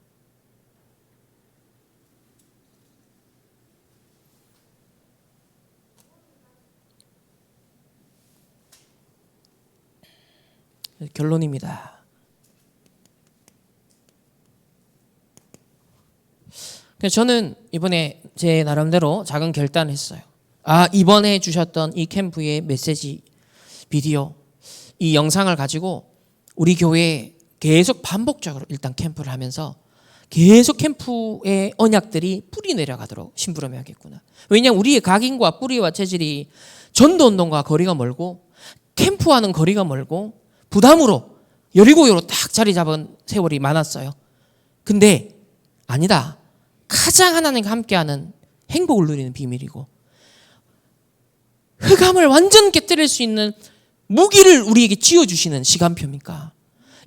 결론입니다. 저는 이번에 제 나름대로 작은 결단을 했어요. 이번에 주셨던 이 캠프의 메시지 비디오, 이 영상을 가지고 우리 교회에 계속 반복적으로 일단 캠프를 하면서 계속 캠프의 언약들이 뿌리 내려가도록 심부름해야겠구나. 왜냐하면 우리의 각인과 뿌리와 체질이 전도운동과 거리가 멀고 캠프와는 거리가 멀고 부담으로 여리고요로 딱 자리 잡은 세월이 많았어요. 근데 아니다. 가장 하나님과 함께하는 행복을 누리는 비밀이고 흑암을 완전 깨뜨릴 수 있는 무기를 우리에게 쥐어주시는 시간표입니까?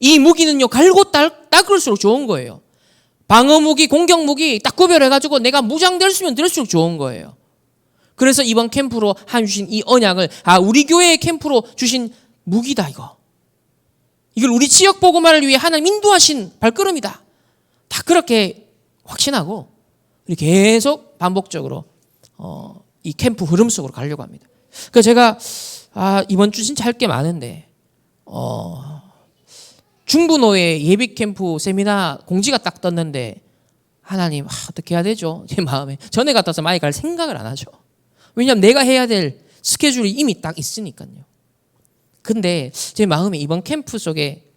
이 무기는요 갈고 닦을수록 좋은 거예요. 방어 무기, 공격 무기 딱 구별해가지고 내가 무장될수면 될수록 좋은 거예요. 그래서 이번 캠프로 주신 이 언약을 우리 교회의 캠프로 주신 무기다 이거. 이걸 우리 지역 복음화를 위해 하나님 인도하신 발걸음이다. 다 그렇게 확신하고 계속 반복적으로 이 캠프 흐름 속으로 가려고 합니다. 그래서 제가 이번 주 진짜 할 게 많은데 중부노회 예비 캠프 세미나 공지가 딱 떴는데 하나님 어떻게 해야 되죠? 제 마음에 전에 같아서 많이 갈 생각을 안 하죠. 왜냐하면 내가 해야 될 스케줄이 이미 딱 있으니까요. 근데 제 마음에 이번 캠프 속에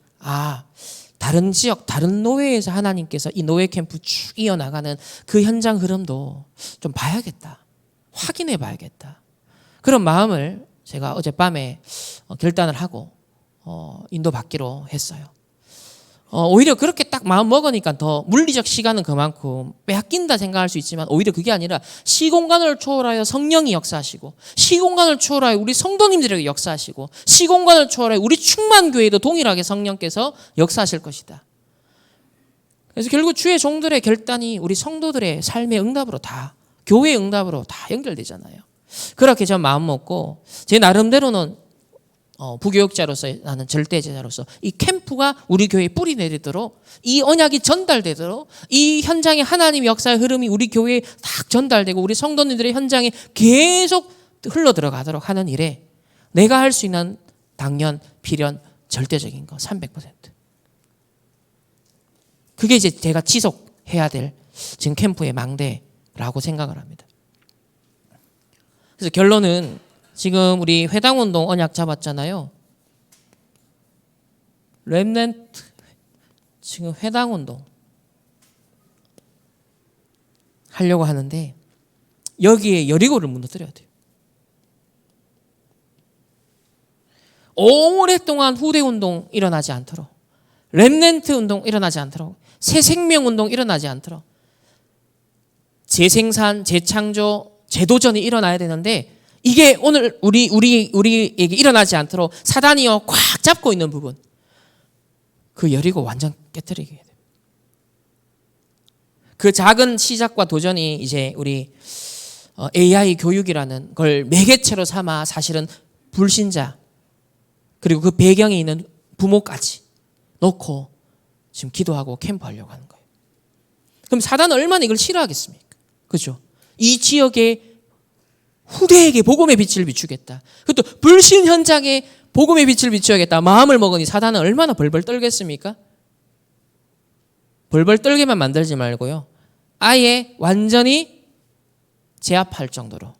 다른 지역, 다른 노회에서 하나님께서 이 노회 캠프 쭉 이어나가는 그 현장 흐름도 좀 봐야겠다. 확인해 봐야겠다. 그런 마음을 제가 어젯밤에 결단을 하고 인도받기로 했어요. 오히려 그렇게 딱 마음 먹으니까 더 물리적 시간은 그만큼 빼앗긴다 생각할 수 있지만 오히려 그게 아니라 시공간을 초월하여 성령이 역사하시고 시공간을 초월하여 우리 성도님들에게 역사하시고 시공간을 초월하여 우리 충만교회도 동일하게 성령께서 역사하실 것이다. 그래서 결국 주의 종들의 결단이 우리 성도들의 삶의 응답으로 다 교회의 응답으로 다 연결되잖아요. 그렇게 저 마음 먹고 제 나름대로는 부교육자로서 나는 절대제자로서 이 캠프가 우리 교회에 뿌리 내리도록 이 언약이 전달되도록 이 현장의 하나님의 역사의 흐름이 우리 교회에 딱 전달되고 우리 성도님들의 현장에 계속 흘러 들어가도록 하는 일에 내가 할 수 있는 당연, 필연, 절대적인 거 300%. 그게 이제 제가 지속해야 될 지금 캠프의 망대라고 생각을 합니다. 그래서 결론은 지금 우리 회당운동 언약 잡았잖아요. 렘넌트 지금 회당운동 하려고 하는데 여기에 여리고를 무너뜨려야 돼요. 오랫동안 후대운동 일어나지 않도록 렘넌트 운동 일어나지 않도록 새생명운동 일어나지 않도록 재생산, 재창조, 재도전이 일어나야 되는데 이게 오늘 우리에게 일어나지 않도록 사단이요 꽉 잡고 있는 부분 그 여리고 완전 깨뜨리게 돼요. 그 작은 시작과 도전이 이제 우리 AI 교육이라는 걸 매개체로 삼아 사실은 불신자 그리고 그 배경에 있는 부모까지 놓고 지금 기도하고 캠프하려고 하는 거예요. 그럼 사단은 얼마나 이걸 싫어하겠습니까? 그렇죠? 이 지역에 후대에게 복음의 빛을 비추겠다. 그것도 불신 현장에 복음의 빛을 비추어야겠다. 마음을 먹으니 사단은 얼마나 벌벌 떨겠습니까? 벌벌 떨게만 만들지 말고요. 아예 완전히 제압할 정도로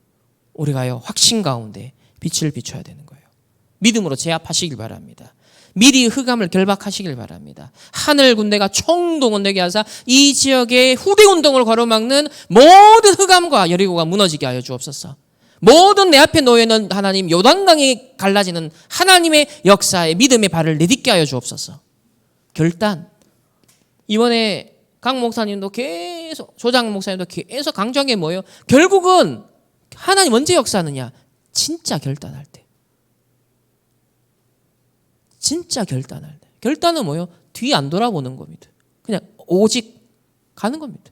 우리가요 확신 가운데 빛을 비춰야 되는 거예요. 믿음으로 제압하시길 바랍니다. 미리 흑암을 결박하시길 바랍니다. 하늘 군대가 총동원되게 하사 이 지역의 후대운동을 가로막는 모든 흑암과 여리고가 무너지게 하여 주옵소서. 모든 내 앞에 놓여있는 하나님 요단강이 갈라지는 하나님의 역사에 믿음의 발을 내딛게 하여 주옵소서. 결단. 이번에 강 목사님도 계속 조장 목사님도 계속 강조한 게 뭐예요? 결국은 하나님 언제 역사하느냐? 진짜 결단할 때. 진짜 결단할 때. 결단은 뭐예요? 뒤 안 돌아보는 겁니다. 그냥 오직 가는 겁니다.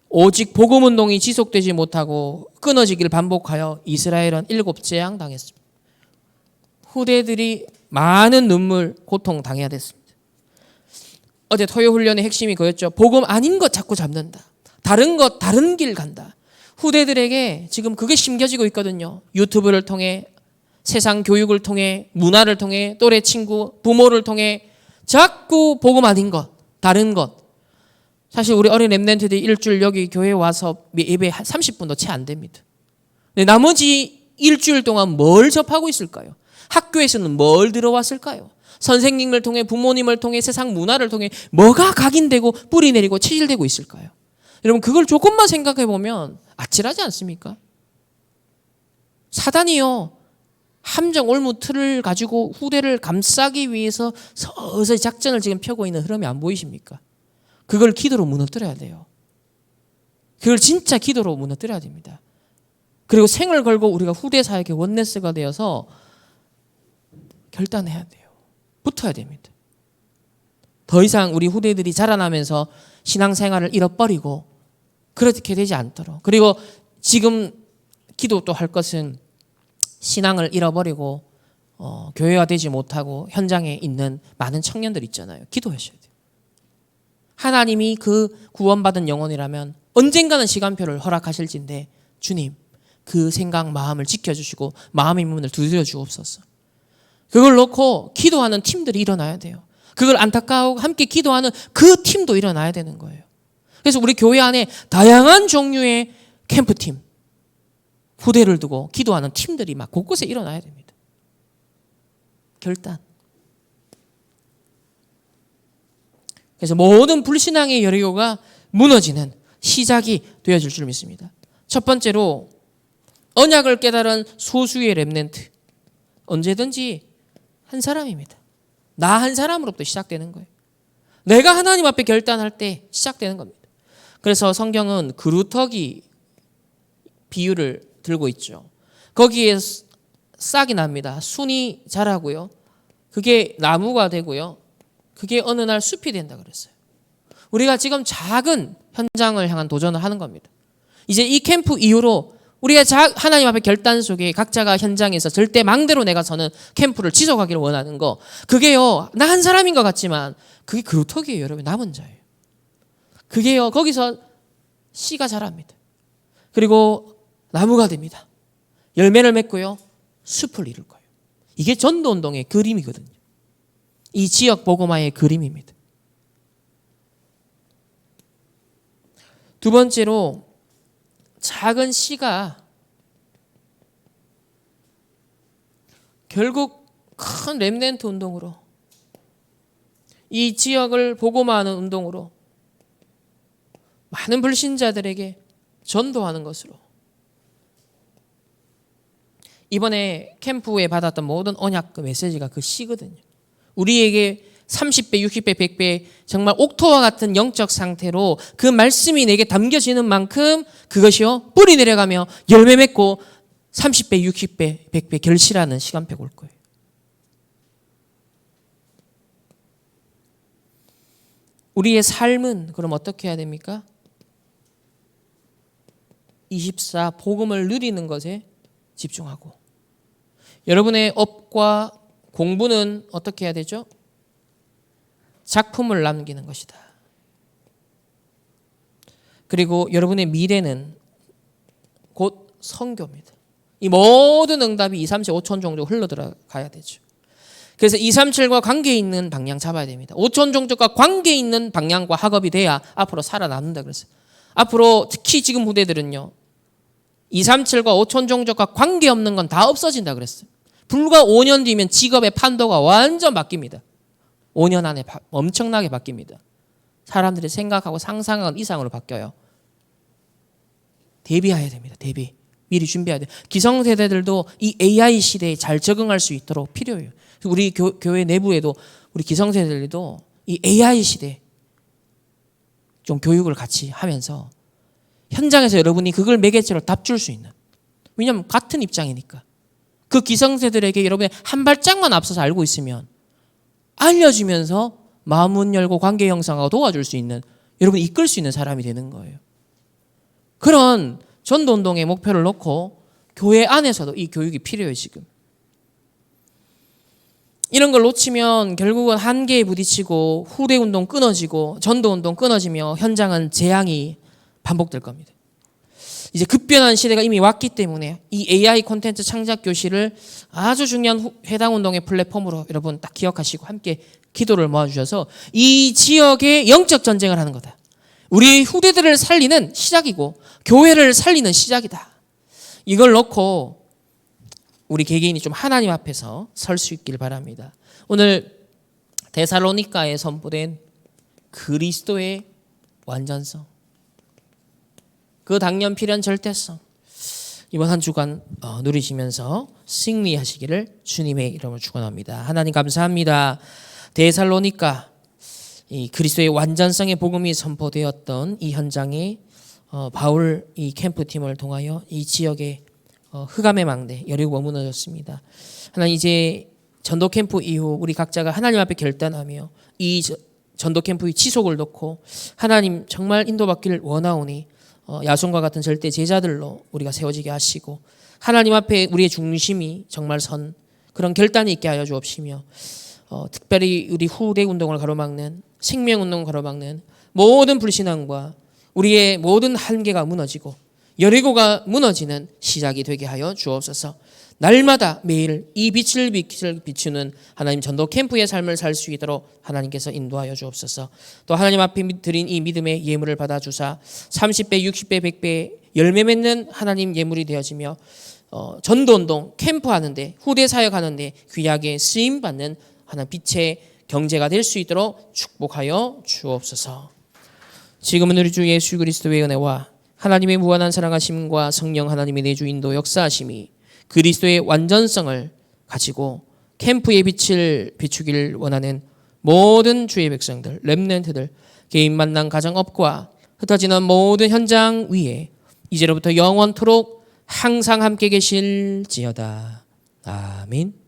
오직 복음운동이 지속되지 못하고 끊어지기를 반복하여 이스라엘은 7재앙 당했습니다. 후대들이 많은 눈물, 고통 당해야 됐습니다. 어제 토요 훈련의 핵심이 그였죠. 복음 아닌 것 자꾸 잡는다. 다른 것, 다른 길 간다. 후대들에게 지금 그게 심겨지고 있거든요. 유튜브를 통해, 세상 교육을 통해, 문화를 통해, 또래 친구, 부모를 통해 자꾸 복음 아닌 것, 다른 것. 사실 우리 어린 렘넌트들이 일주일 여기 교회에 와서 예배 30분도 채 안 됩니다. 근데 나머지 일주일 동안 뭘 접하고 있을까요? 학교에서는 뭘 들어왔을까요? 선생님을 통해, 부모님을 통해, 세상 문화를 통해 뭐가 각인되고 뿌리 내리고 체질되고 있을까요? 여러분 그걸 조금만 생각해 보면 아찔하지 않습니까? 사단이요 함정 올무 틀을 가지고 후대를 감싸기 위해서 서서히 작전을 지금 펴고 있는 흐름이 안 보이십니까? 그걸 기도로 무너뜨려야 돼요. 그걸 진짜 기도로 무너뜨려야 됩니다. 그리고 생을 걸고 우리가 후대 사역의 원네스가 되어서 결단해야 돼요. 붙어야 됩니다. 더 이상 우리 후대들이 자라나면서 신앙생활을 잃어버리고 그렇게 되지 않도록. 그리고 지금 기도 또 할 것은 신앙을 잃어버리고 교회화되지 못하고 현장에 있는 많은 청년들 있잖아요. 기도하셔야 돼요. 하나님이 그 구원받은 영혼이라면 언젠가는 시간표를 허락하실진데 주님 그 생각 마음을 지켜주시고 마음의 문을 두드려 주옵소서. 그걸 놓고 기도하는 팀들이 일어나야 돼요. 그걸 안타까워하고 함께 기도하는 그 팀도 일어나야 되는 거예요. 그래서 우리 교회 안에 다양한 종류의 캠프팀, 후대를 두고 기도하는 팀들이 막 곳곳에 일어나야 됩니다. 결단. 그래서 모든 불신앙의 여리고가 무너지는 시작이 되어질 줄 믿습니다. 첫 번째로 언약을 깨달은 소수의 렘넌트. 언제든지 한 사람입니다. 나 한 사람으로부터 시작되는 거예요. 내가 하나님 앞에 결단할 때 시작되는 겁니다. 그래서 성경은 그루터기 비유를 들고 있죠. 거기에 싹이 납니다. 순이 자라고요. 그게 나무가 되고요. 그게 어느 날 숲이 된다 그랬어요. 우리가 지금 작은 현장을 향한 도전을 하는 겁니다. 이제 이 캠프 이후로 우리가 하나님 앞에 결단 속에 각자가 현장에서 절대 망대로 내가 서는 캠프를 지속하기를 원하는 거, 그게요, 나 한 사람인 것 같지만 그게 그루터기예요, 여러분. 남은 자예요. 그게요, 거기서 씨가 자랍니다. 그리고 나무가 됩니다. 열매를 맺고요, 숲을 이룰 거예요. 이게 전도운동의 그림이거든요. 이 지역 복음화의 그림입니다. 두 번째로 작은 씨가 결국 큰 렘넌트 운동으로, 이 지역을 복음화하는 운동으로 많은 불신자들에게 전도하는 것으로, 이번에 캠프에 받았던 모든 언약 그 메시지가 그 씨거든요. 우리에게 30배, 60배, 100배 정말 옥토와 같은 영적 상태로 그 말씀이 내게 담겨지는 만큼 그것이요, 뿌리 내려가며 열매 맺고 30배, 60배, 100배 결실하는 시간표가 올 거예요. 우리의 삶은 그럼 어떻게 해야 됩니까? 24 복음을 누리는 것에 집중하고, 여러분의 업과 공부는 어떻게 해야 되죠? 작품을 남기는 것이다. 그리고 여러분의 미래는 곧 선교입니다. 이 모든 응답이 2, 3, 7, 5천 종족 흘러들어가야 되죠. 그래서 2, 3, 7과 관계 있는 방향 잡아야 됩니다. 5천 종족과 관계 있는 방향과 학업이 돼야 앞으로 살아남는다 그랬어요. 앞으로 특히 지금 후대들은요, 2, 3, 7과 5천 종족과 관계없는 건 다 없어진다 그랬어요. 불과 5년 뒤면 직업의 판도가 완전 바뀝니다. 5년 안에 엄청나게 바뀝니다. 사람들이 생각하고 상상하는 이상으로 바뀌어요. 대비해야 됩니다. 대비. 미리 준비해야 돼요. 기성세대들도 이 AI 시대에 잘 적응할 수 있도록 필요해요. 우리 교회 내부에도 우리 기성세대들도 이 AI 시대 좀 교육을 같이 하면서 현장에서 여러분이 그걸 매개체로 답줄 수 있는, 왜냐하면 같은 입장이니까 그 기성세대들에게 여러분이 한 발짝만 앞서서 알고 있으면 알려주면서 마음 문 열고 관계 형성하고 도와줄 수 있는, 여러분이 이끌 수 있는 사람이 되는 거예요. 그런 전도운동의 목표를 놓고 교회 안에서도 이 교육이 필요해요. 지금 이런 걸 놓치면 결국은 한계에 부딪히고 후대운동 끊어지고 전도운동 끊어지며 현장은 재앙이 반복될 겁니다. 이제 급변한 시대가 이미 왔기 때문에 이 AI 콘텐츠 창작 교실을 아주 중요한 회당운동의 플랫폼으로 여러분 딱 기억하시고 함께 기도를 모아주셔서 이 지역의 영적 전쟁을 하는 거다. 우리 후대들을 살리는 시작이고 교회를 살리는 시작이다. 이걸 놓고 우리 개개인이 좀 하나님 앞에서 설 수 있길 바랍니다. 오늘 데살로니가에 선포된 그리스도의 완전성, 그 당연 필연 절대성, 이번 한 주간 누리시면서 승리하시기를 주님의 이름으로 축원합니다. 하나님 감사합니다. 데살로니가 이 그리스도의 완전성의 복음이 선포되었던 이 현장에 바울 이 캠프팀을 통하여 이 지역의 흑암의 망대 여리고가 무너졌습니다. 하나님, 이제 전도 캠프 이후 우리 각자가 하나님 앞에 결단하며 이 전도 캠프의 지속을 놓고 하나님 정말 인도받기를 원하오니 야손과 같은 절대 제자들로 우리가 세워지게 하시고 하나님 앞에 우리의 중심이 정말 선 그런 결단이 있게 하여 주옵시며 특별히 우리 후대 운동을 가로막는, 생명 운동을 가로막는 모든 불신앙과 우리의 모든 한계가 무너지고 여리고가 무너지는 시작이 되게 하여 주옵소서. 날마다 매일 이 빛을 비추는 하나님 전도 캠프의 삶을 살 수 있도록 하나님께서 인도하여 주옵소서. 또 하나님 앞에 드린 이 믿음의 예물을 받아주사 30배, 60배, 100배 열매 맺는 하나님 예물이 되어지며 전도운동 캠프하는데 후대 사역하는데 귀하게 쓰임받는 하나님 빛의 경제가 될 수 있도록 축복하여 주옵소서. 지금은 우리 주 예수 그리스도의 은혜와 하나님의 무한한 사랑하심과 성령 하나님의 내주 인도 역사하심이 그리스도의 완전성을 가지고 캠프의 빛을 비추길 원하는 모든 주의 백성들, 렘넌트들, 개인 만남 가정업과 흩어지는 모든 현장 위에 이제로부터 영원토록 항상 함께 계실지어다. 아멘.